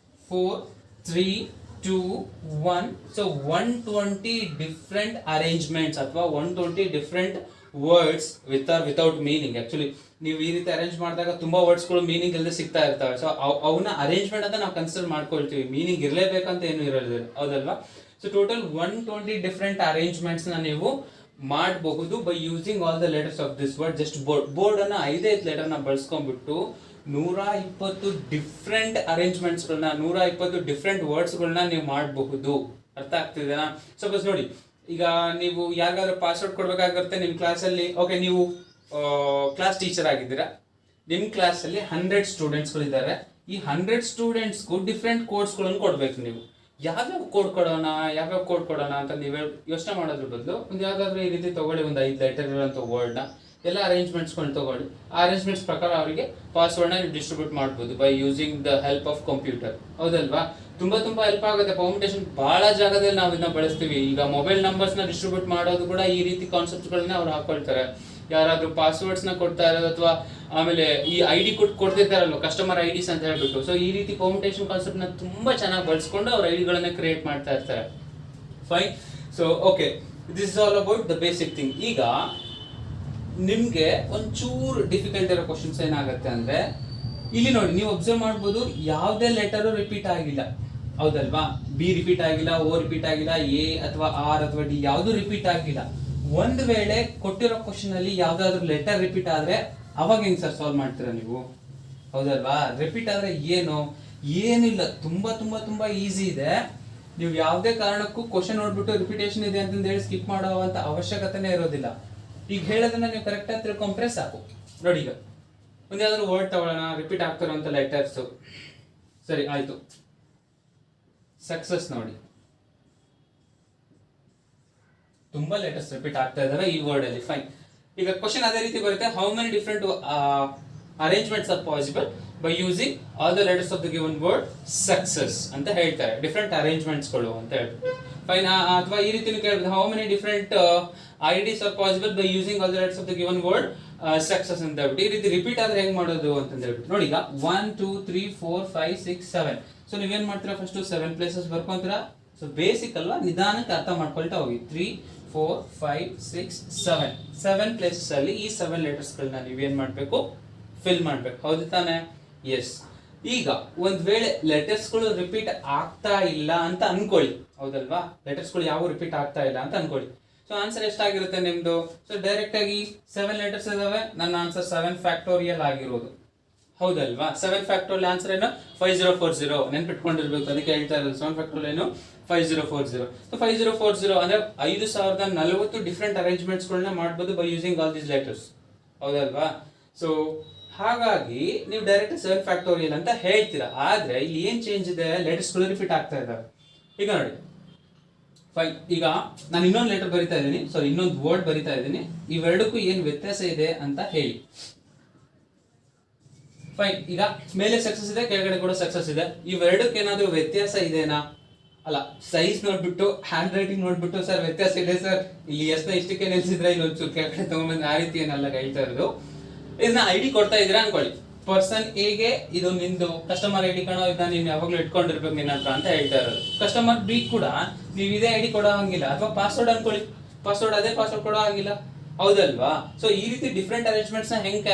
4 3 2 1. ಸೊ 120 ಡಿಫರೆಂಟ್ ಅರೇಂಜ್ಮೆಂಟ್ಸ್ ಅಥವಾ 120 different words with or without meaning. Actually ನೀವು ಈ ರೀತಿ ಅರೇಂಜ್ ಮಾಡಿದಾಗ ತುಂಬಾ ವರ್ಡ್ಸ್ ಗಳು ಮೀನಿಂಗ್ ಇಲ್ಲದೆ ಸಿಗ್ತಾ ಇರ್ತವೆ. ಸೊ ಅವನ್ನ ಅರೇಂಜ್ಮೆಂಟ್ ಅಂತ ನಾವು ಕನ್ಸಿಡರ್ ಮಾಡ್ಕೊಳ್ತೀವಿ, ಮೀನಿಂಗ್ ಇರಲೇಬೇಕಂತ ಏನು ಇರೋದಿಲ್ಲ, ಹೌದಲ್ವಾ? ಸೊ ಟೋಟಲ್ 120 ಡಿಫರೆಂಟ್ ಅರೇಂಜ್ಮೆಂಟ್ಸ್ ನ ನೀವು ಮಾಡಬಹುದು by using all the letters of this word. Just board ಅನ್ನ 5 ಲೆಟರ್ ನ ಬಳಸ್ಕೊಂಡ್ಬಿಟ್ಟು 120 ಡಿಫರೆಂಟ್ ಅರೇಂಜ್ಮೆಂಟ್ಸ್ ಗಳನ್ನ, 120 ಡಿಫರೆಂಟ್ ವರ್ಡ್ಸ್ ಗಳನ್ನ ನೀವು ಮಾಡಬಹುದು. ಅರ್ಥ ಆಗ್ತಿದೆನಾ? ಸಪೋಸ್ ನೋಡಿ, ಈಗ ನೀವು ಯಾರಿಗಾದ್ರೂ ಪಾಸ್ವರ್ಡ್ ಕೊಡ್ಬೇಕಾಗಿರುತ್ತೆ ನಿಮ್ಮ ಕ್ಲಾಸಲ್ಲಿ. ಓಕೆ, ನೀವು ಕ್ಲಾಸ್ ಟೀಚರ್ ಆಗಿದ್ದೀರಾ, ನಿಮ್ಮ ಕ್ಲಾಸಲ್ಲಿ 100 ಸ್ಟೂಡೆಂಟ್ಸ್ಗಳಿದ್ದಾರೆ. ಈ 100 ಸ್ಟೂಡೆಂಟ್ಸ್ಗೂ ಡಿಫ್ರೆಂಟ್ ಕೋಡ್ಸ್ಗಳನ್ನು ಕೊಡ್ಬೇಕು ನೀವು. ಯಾವ್ಯಾವ ಕೋಡ್ ಕೊಡೋಣ ಅಂತ ನೀವು ಯೋಚನೆ ಮಾಡೋದ್ರ ಬದಲು ಒಂದು ಯಾವ್ದಾದ್ರು ಈ ರೀತಿ ತಗೊಳ್ಳಿ, ಒಂದು 5 ಲೆಟರ್ ಇರೋಂಥ ವರ್ಡ್ನ ಎಲ್ಲ ಅರೇಂಜ್ಮೆಂಟ್ಸ್ಕೊಂಡು ತಗೊಳ್ಳಿ. ಆ ಅರೇಂಜ್ಮೆಂಟ್ಸ್ ಪ್ರಕಾರ ಅವರಿಗೆ ಪಾಸ್ವರ್ಡ್ನ ನೀವು ಡಿಸ್ಟ್ರಿಬ್ಯೂಟ್ ಮಾಡ್ಬೋದು by using the help of computer. ಹೌದಲ್ವಾ? ತುಂಬಾ ಹೆಲ್ಪ್ ಆಗುತ್ತೆ. ಪರ್ಮುಟೇಷನ್ ಬಹಳ ಜಾಗದಲ್ಲಿ ನಾವು ಇದನ್ನ ಬಳಸ್ತೀವಿ. ಈಗ ಮೊಬೈಲ್ ನಂಬರ್ಸ್ನ ಡಿಸ್ಟ್ರಿಬ್ಯೂಟ್ ಮಾಡೋದು ಕೂಡ ಈ ರೀತಿ ಕಾನ್ಸೆಪ್ಟ್ಗಳನ್ನ ಅವ್ರು ಹಾಕೊಳ್ತಾರೆ. ಯಾರಾದ್ರೂ ಪಾಸ್ವರ್ಡ್ಸ್ನ ಕೊಡ್ತಾ ಇರೋದು ಅಥವಾ ಆಮೇಲೆ ಈ ID ಕೊಡ್ತಿರ್ತಾರಲ್ವ, ಕಸ್ಟಮರ್ IDs ಅಂತ ಹೇಳ್ಬಿಟ್ಟು. ಸೊ ಈ ರೀತಿ ಪರ್ಮುಟೇಷನ್ ಕಾನ್ಸೆಪ್ಟ್ನ ತುಂಬಾ ಚೆನ್ನಾಗಿ ಬಳಸ್ಕೊಂಡು ಅವ್ರ ಐಡಿಗಳನ್ನ ಕ್ರಿಯೇಟ್ ಮಾಡ್ತಾ ಇರ್ತಾರೆ. Fine. So okay, this is all about the basic thing. ಈಗ ನಿಮ್ಗೆ ಒಂಚೂರು ಡಿಫಿಕಲ್ಟ್ ಇರೋ ಕ್ವಶನ್ಸ್ ಏನಾಗುತ್ತೆ ಅಂದ್ರೆ, ಇಲ್ಲಿ ನೋಡಿ, ನೀವು ಅಬ್ಸರ್ವ್ ಮಾಡ್ಬೋದು, ಯಾವುದೇ ಲೆಟರ್ ರಿಪೀಟ್ ಆಗಿಲ್ಲ. ಹೌದಲ್ವಾ? B ರಿಪೀಟ್ ಆಗಿಲ್ಲ, O ರಿಪೀಟ್ ಆಗಿಲ್ಲ, A ಅಥವಾ R ಅಥವಾ D ಯಾವುದು ರಿಪೀಟ್ ಆಗಿಲ್ಲ. ಒಂದ್ ವೇಳೆ ಕೊಟ್ಟಿರೋ ಕ್ವಶನ್ ಅಲ್ಲಿ ಯಾವ್ದಾದ್ರು ಲೆಟರ್ ರಿಪೀಟ್ ಆದ್ರೆ ಅವಾಗ ಹೆಂಗ್ ಸರ್ ಸಾಲ್ವ್ ಮಾಡ್ತೀರಾ ನೀವು? ಹೌದಲ್ವಾ? ರಿಪೀಟ್ ಆದ್ರೆ ಏನಿಲ್ಲ, ತುಂಬಾ ಈಸಿ ಇದೆ. ನೀವು ಯಾವುದೇ ಕಾರಣಕ್ಕೂ ಕ್ವಶನ್ ನೋಡ್ಬಿಟ್ಟು ರಿಪಿಟೇಷನ್ ಇದೆ ಅಂತಂದು ಹೇಳಿ ಸ್ಕಿಪ್ ಮಾಡುವಂತ ಅವಶ್ಯಕತೆನೇ ಇರೋದಿಲ್ಲ. ಈಗ ಹೇಳೋದನ್ನ ನೀವು ಕರೆಕ್ಟ್ ಆಗಿ ತಿಳ್ಕೊಂಡ್ರೆ ಸಾಕು. ನೋಡಿ, ಈಗ ಒಂದ್ ಯಾವ್ದಾದ್ರು ವರ್ಡ್ ತಗೊಳ್ಳೋಣ, ರಿಪೀಟ್ ಆಗ್ತಿರೋಂಥ ಲೆಟರ್ಸ್. ಸರಿ, ಆಯ್ತು. ಸಕ್ಸಸ್ ನೋಡಿ, ತುಂಬಾ ಲೆಟರ್ಸ್ ರಿಪೀಟ್ ಆಗ್ತಾ ಇದಾವೆ ಈ ವರ್ಡ್ ಅಲ್ಲಿ. ಫೈನ್. ಈಗ ಕ್ವಶನ್ ಅದೇ ರೀತಿ ಬರುತ್ತೆ, how many different arrangements R possible by using all the letters of the given word success ಅಂತ ಹೇಳ್ತಾರೆ. ಡಿಫರೆಂಟ್ ಅರೇಂಜ್ಮೆಂಟ್ಸ್ಗಳು ಅಂತ ಹೇಳ್ಬಿಟ್ಟು. ಫೈನ್. ಅಥವಾ ಈ ರೀತಿ ಕೇಳ್ಬೋದು, how many different IDs R possible by using all the letters of the given word success ಅಂತ ಹೇಳ್ಬಿಟ್ಟು. ಈ ರೀತಿ ರಿಪೀಟ್ ಆದ್ರೆ ಹೆಂಗ್ ಮಾಡೋದು ಅಂತ ಹೇಳ್ಬಿಟ್ಟು ನೋಡಿ. ಈಗ 1 2 3 4 5 6 7. ಸೊ ನೀವೇನ್ ಮಾಡ್ತೀರಾ, ಫಸ್ಟ್ 7 ಪ್ಲೇಸಸ್ ಬರ್ಕೊಂತೀರಾ. ಸೊ ಬೇಸಿಕ್ ಅಲ್ವಾ, ನಿಧಾನಕ್ಕೆ ಅರ್ಥ ಮಾಡ್ಕೊಳ್ತಾ ಹೋಗಿ. 3 4 5 6 7 ಪ್ಲೇಸಸ್ ಅಲ್ಲಿ ಈ 7 ಲೆಟರ್ಸ್ ಗಳನ್ನ ನೀವೇನ್ ಮಾಡ್ಬೇಕು, ಫಿಲ್ ಮಾಡ್ಬೇಕು. ಹೌದು ತಾನೆ? ಎಸ್. ಈಗ ಒಂದ್ ವೇಳೆ ಲೆಟರ್ಸ್ ಗಳು ರಿಪೀಟ್ ಆಗ್ತಾ ಇಲ್ಲ ಅಂತ ಅನ್ಕೊಳ್ಳಿ. ಹೌದಲ್ವಾ? ಲೆಟರ್ಸ್ ಗಳು ಯಾವ ರಿಪೀಟ್ ಆಗ್ತಾ ಇಲ್ಲ ಅಂತ ಅನ್ಕೊಳ್ಳಿ. ಸೊ ಆನ್ಸರ್ ಎಷ್ಟಾಗಿರುತ್ತೆ ನಿಮ್ದು? ಸೊ ಡೈರೆಕ್ಟ್ ಆಗಿ 7 ಲೆಟರ್ಸ್ ಇದಾವೆ, ನನ್ನ ಆನ್ಸರ್ 7 ಫ್ಯಾಕ್ಟೋರಿಯಲ್ ಆಗಿರೋದು. ಹೌದಲ್ವಾ? 7 ಫ್ಯಾಕ್ಟೋರಿಯಲ್ ಆನ್ಸರ್ ಏನು? 5040. ನೆನ್ಪಿಟ್ಕೊಂಡಿರ್ಬೇಕು, ಅದಕ್ಕೆ ಹೇಳ್ತಾ ಇರೋದು. 7 ಫ್ಯಾಕ್ಟೋರಿಯಲ್ ಏನು? 5040. ಸೊ 5040 ಅಂದ್ರೆ 5040 ಡಿಫ್ರೆಂಟ್ ಅರೇಂಜ್ಮೆಂಟ್ಸ್ ಗಳನ್ನ ಮಾಡಬಹುದು by using all these letters. ಹೌದಲ್ವಾ? ಸೊ ಹಾಗಾಗಿ ನೀವು ಡೈರೆಕ್ಟ್ 7 ಫ್ಯಾಕ್ಟೋರಿಯಲ್ ಅಂತ ಹೇಳ್ತೀರಾ. ಆದ್ರೆ ಇಲ್ಲಿ ಏನ್ ಚೇಂಜ್ ಇದೆ, ಲೆಟರ್ಸ್ ಗಳು ರಿಪೀಟ್ ಆಗ್ತಾ ಇದಾವೆ. ಈಗ ನೋಡಿ, ಫೈನ್. ಈಗ ನಾನು ಇನ್ನೊಂದು ಲೆಟರ್ ಬರಿತಾ ಇದ್ದೀನಿ, ಸಾರಿ ಇನ್ನೊಂದು ವರ್ಡ್ ಬರಿತಾ ಇದ್ದೀನಿ. ಇವೆರಡಕ್ಕೂ ಏನ್ ವ್ಯತ್ಯಾಸ ಇದೆ ಅಂತ ಹೇಳಿ. ಫೈನ್. ಈಗ ಮೇಲೆ ಸಕ್ಸಸ್ ಇದೆ, ಕೆಳಗಡೆ ಕೂಡ ಸಕ್ಸಸ್ ಇದೆ. ಇವೆರಡಕ್ಕೆ ಏನಾದ್ರೂ ವ್ಯತ್ಯಾಸ ಇದೆನಾ? ಅಲ್ಲ, ಸೈಜ್ ನೋಡ್ಬಿಟ್ಟು, ಹ್ಯಾಂಡ್ ರೈಟಿಂಗ್ ನೋಡ್ಬಿಟ್ಟು ಸರ್ ವ್ಯತ್ಯಾಸ ಇದೆ ಸರ್, ಇಲ್ಲಿ ಎಷ್ಟನ್ನ ಇಷ್ಟಕ್ಕೆ ನಿಲ್ಸಿದ್ರೆ ಇಲ್ಲಿ ಒಂಚೂರು ಕೆಳಗಡೆ ತಗೊಂಡ್ಬಂದು, ಆ ರೀತಿ ಏನಲ್ಲ ಹೇಳ್ತಾ ಇರೋದು. ಇದನ್ನ ID ಕೊಡ್ತಾ ಇದ್ದೀರಾ ಅನ್ಕೊಳ್ಳಿ. ಪರ್ಸನ್ ಎಗೆ ಇದು ನಿಂದು ಕಸ್ಟಮರ್ ID ಕಣೋ, ಇದನ್ನ ನೀನು ಯಾವಾಗ್ಲೂ ಇಟ್ಕೊಂಡಿರ್ಬೇಕು ನಿನ್ನ ಹತ್ರ ಅಂತ ಹೇಳ್ತಾ ಇರೋದು. ಕಸ್ಟಮರ್ B ಕೂಡ ನೀವು ಇದೇ ID ಕೊಡೋ ಹಂಗಿಲ್ಲ. ಅಥವಾ ಪಾಸ್ವರ್ಡ್ ಅನ್ಕೊಳ್ಳಿ, ಪಾಸ್ವರ್ಡ್ ಅದೇ ಪಾಸ್ವರ್ಡ್ ಕೊಡೋ ಹಂಗಿಲ್ಲ. ಹೌದಲ್ವಾ? ಸೊ ಈ ರೀತಿ ಡಿಫ್ರೆಂಟ್ ಅರೇಂಜ್ಮೆಂಟ್ಸ್ ನ ಹೆಂಗ್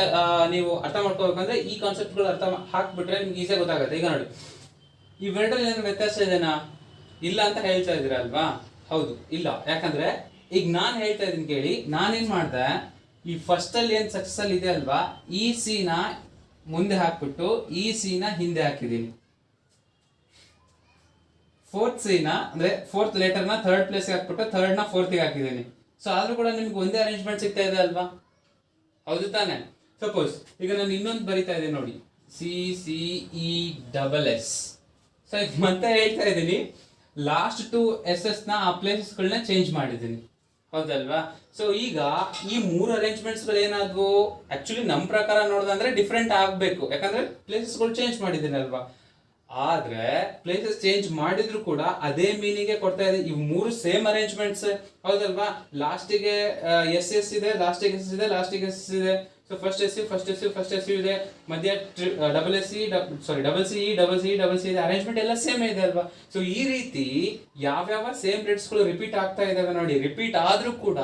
ನೀವು ಅರ್ಥ ಮಾಡ್ಕೋಬೇಕಂದ್ರೆ ಈ ಕಾನ್ಸೆಪ್ಟ್ ಗಳು ಅರ್ಥ ಹಾಕ್ಬಿಟ್ರೆ ನಿಮ್ಗೆ ಈಸಿಯಾಗಿ ಗೊತ್ತಾಗುತ್ತೆ. ಈಗ ನೋಡಿ, ಇವೆರಡರಲ್ಲಿ ಏನು ವ್ಯತ್ಯಾಸ ಇದೆನಾ? ಇಲ್ಲ ಅಂತ ಹೇಳ್ತಾ ಇದೀರ ಅಲ್ವಾ? ಹೌದು, ಇಲ್ಲ. ಯಾಕಂದ್ರೆ ಈಗ ನಾನ್ ಹೇಳ್ತಾ ಇದೀನಿ ಕೇಳಿ. ನಾನೇನ್ ಮಾಡ್ದೆ, ಈ ಫಸ್ಟ್ ಅಲ್ಲಿ ಏನ್ ಸಕ್ಸಸ್ ಅಲ್ಲಿ ಇದೆ ಅಲ್ವಾ, ಈ ಸಿ ನ ಮುಂದೆ ಹಾಕ್ಬಿಟ್ಟು ಈ ಸಿ ನ ಹಿಂದೆ ಹಾಕಿದೀನಿ. ಫೋರ್ತ್ ಸಿ ನ ಅಂದ್ರೆ ಫೋರ್ತ್ ಲೆಟರ್ ನ ಥರ್ಡ್ ಪ್ಲೇಸ್ ಹಾಕ್ಬಿಟ್ಟು ಥರ್ಡ್ ನ ಫೋರ್ತ್ ಗೆ ಹಾಕಿದೀನಿ. ಸೊ ಆದ್ರೂ ಕೂಡ ನಿಮ್ಗೆ ಒಂದೇ ಅರೇಂಜ್ಮೆಂಟ್ ಸಿಗ್ತಾ ಇದೆ ಅಲ್ವಾ? ಹೌದು ತಾನೆ? ಸಪೋಸ್ ಈಗ ನಾನು ಇನ್ನೊಂದು ಬರಿತಾ ಇದ್ದೀನಿ ನೋಡಿ, CCESS. ಸೊ ಈಗ ಮತ್ತೆ ಹೇಳ್ತಾ ಇದ್ದೀನಿ, ಲಾಸ್ಟ್ 2 SS ನ ಆ ಪ್ಲೇಸಸ್ ಗಳನ್ನ ಚೇಂಜ್ ಮಾಡಿದ್ದೀನಿ. ಹೌದಲ್ವಾ? ಸೊ ಈಗ ಈ 3 ಅರೇಂಜ್ಮೆಂಟ್ಸ್ ಗಳು ಏನಾದ್ವು, ಆಕ್ಚುಲಿ ನಮ್ ಪ್ರಕಾರ ನೋಡೋದಂದ್ರೆ ಡಿಫ್ರೆಂಟ್ ಆಗ್ಬೇಕು. ಯಾಕಂದ್ರೆ ಪ್ಲೇಸಸ್ ಗಳು ಚೇಂಜ್ ಮಾಡಿದ್ದೀನಿ ಅಲ್ವಾ? ಆದ್ರೆ ಪ್ಲೇಸಸ್ ಚೇಂಜ್ ಮಾಡಿದ್ರು ಕೂಡ ಅದೇ ಮೀನಿಂಗ್ ಕೊಡ್ತಾ ಇದೆ. ಇವು 3 ಸೇಮ್ ಅರೇಂಜ್ಮೆಂಟ್ಸ್. ಹೌದಲ್ವಾ? ಲಾಸ್ಟಿಗೆ SS ಇದೆ, ಲಾಸ್ಟಿಗೆ SS ಇದೆ, ಲಾಸ್ಟಿಗೆ SS ಇದೆ. ಸೊ ಫಸ್ಟ್ ಎಸ್ ಇದೆ, ಮಧ್ಯ ಡಬಲ್ C ಇದೆ. ಅರೇಂಜ್ಮೆಂಟ್ ಎಲ್ಲ ಸೇಮ್ ಇದೆ ಅಲ್ವಾ? ಸೊ ಈ ರೀತಿ ಯಾವ್ಯಾವ ಸೇಮ್ ರೇಟ್ಸ್ ಗಳು ರಿಪೀಟ್ ಆಗ್ತಾ ಇದಾವೆ ನೋಡಿ. ರಿಪೀಟ್ ಆದ್ರೂ ಕೂಡ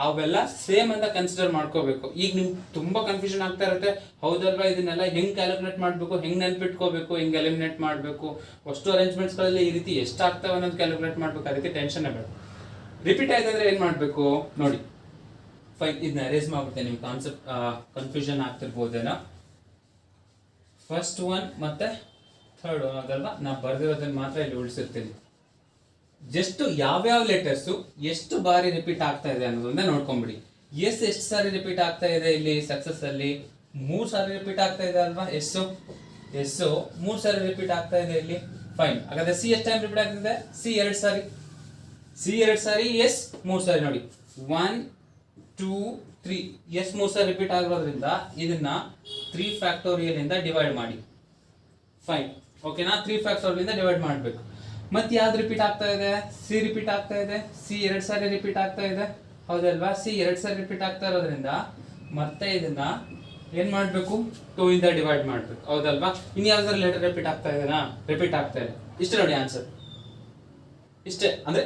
ಅವೆಲ್ಲ ಸೇಮ್ ಅಂತ ಕನ್ಸಿಡರ್ ಮಾಡ್ಕೋಬೇಕು. ಈಗ ನಿಮ್ಗೆ ತುಂಬಾ ಕನ್ಫ್ಯೂಷನ್ ಆಗ್ತಾ ಇರುತ್ತೆ. ಹೌದಲ್ವಾ? ಇದನ್ನೆಲ್ಲ ಹೆಂಗ್ ಕ್ಯಾಲ್ಕುಲೇಟ್ ಮಾಡ್ಬೇಕು, ಹೆಂಗ್ ನೆನ್ಪಿಟ್ಕೋಬೇಕು, ಹೆಂಗ್ ಎಲಿಮಿನೇಟ್ ಮಾಡ್ಬೇಕು, ಅಷ್ಟು ಅರೇಂಜ್ಮೆಂಟ್ಸ್ ಗಳಲ್ಲಿ ಈ ರೀತಿ ಎಷ್ಟಾಗ್ತವೆ ಅನ್ನೋದು ಕ್ಯಾಲ್ಕುಲೇಟ್ ಮಾಡ್ಬೇಕು. ಆ ರೀತಿ ಟೆನ್ಷನ್ ಬೇಡ. ರಿಪೀಟ್ ಆಯ್ತಂದ್ರೆ ಏನ್ ಮಾಡ್ಬೇಕು ನೋಡಿ. ಫೈನ್, ಇದನ್ನ ಅರೇಂಜ್ ಮಾಡ್ಬಿಡ್ತೇನೆ. ನಿಮ್ಗೆ ಕಾನ್ಸೆಪ್ಟ್ ಕನ್ಫ್ಯೂಷನ್ ಆಗ್ತಿರ್ಬೋದೇನೋ. ಫಸ್ಟ್ ಒನ್ ಮತ್ತೆ ಥರ್ಡ್ ಒನ್ ಅದಲ್ವಾ, ನಾ ಬರ್ದಿರೋದನ್ನ ಮಾತ್ರ ಇಲ್ಲಿ ಉಳಿಸಿರ್ತೀನಿ. ಜಸ್ಟ್ ಯಾವ್ಯಾವ ಲೆಟರ್ಸ್ ಎಷ್ಟು ಬಾರಿ ರಿಪೀಟ್ ಆಗ್ತಾ ಇದೆ ಅನ್ನೋದನ್ನ ನೋಡ್ಕೊಂಬಿಡಿ. ಎಷ್ಟು ಸಾರಿ ರಿಪೀಟ್ ಆಗ್ತಾ ಇದೆ ಇಲ್ಲಿ ಸಕ್ಸಸ್ ಅಲ್ಲಿ 3 ಸಾರಿ ರಿಪೀಟ್ ಆಗ್ತಾ ಇದೆ ಅಲ್ವಾ. ಎಸ್ 3 ಸಾರಿ ರಿಪೀಟ್ ಆಗ್ತಾ ಇದೆ ಇಲ್ಲಿ. ಫೈನ್. ಹಾಗಾದ್ರೆ ಸಿ ಎಷ್ಟು ಟೈಮ್ ರಿಪೀಟ್ ಆಗ್ತಿದೆ? ಸಿ 2 ಸಾರಿ. ಎಸ್ 3 ಸಾರಿ. ನೋಡಿ 1 2 3 ಎಸ್ 3 ಸಾರಿ ರಿಪೀಟ್ ಆಗಿರೋದ್ರಿಂದ ಇದನ್ನ 3 ಫ್ಯಾಕ್ಟೋರಿಯಲ್ ಇಂದ ಡಿವೈಡ್ ಮಾಡಿ. ಫೈನ್. ಓಕೆನಾ? 3 ಫ್ಯಾಕ್ಟೋರಿಯಲ್ ಇಂದ ಡಿವೈಡ್ ಮಾಡಬೇಕು. ಮತ್ತೆ ಯಾವ್ದು ರಿಪೀಟ್ ಆಗ್ತಾ ಇದೆ? ಸಿ ರಿಪೀಟ್ ಆಗ್ತಾ ಇದೆ. ಸಿ 2 ಸಾರಿ ರಿಪೀಟ್ ಆಗ್ತಾ ಇದೆ, ಹೌದಲ್ವಾ? ಸಿ 2 ಸಾರಿ ರಿಪೀಟ್ ಆಗ್ತಾ ಇರೋದ್ರಿಂದ ಮತ್ತೆ ಇದನ್ನ ಏನ್ ಮಾಡ್ಬೇಕು? 2 ಇಂದ ಡಿವೈಡ್ ಮಾಡ್ಬೇಕು, ಹೌದಲ್ವಾ? ಇನ್ ಯಾವ್ದಾದ್ರು ಲೆಟರ್ ರಿಪೀಟ್ ಆಗ್ತಾ ಇದೆನಾ? ರಿಪೀಟ್ ಆಗ್ತಾ ಇದೆ. ಇಷ್ಟೇ ನೋಡಿ ಆನ್ಸರ್. ಇಷ್ಟೇ. ಅಂದ್ರೆ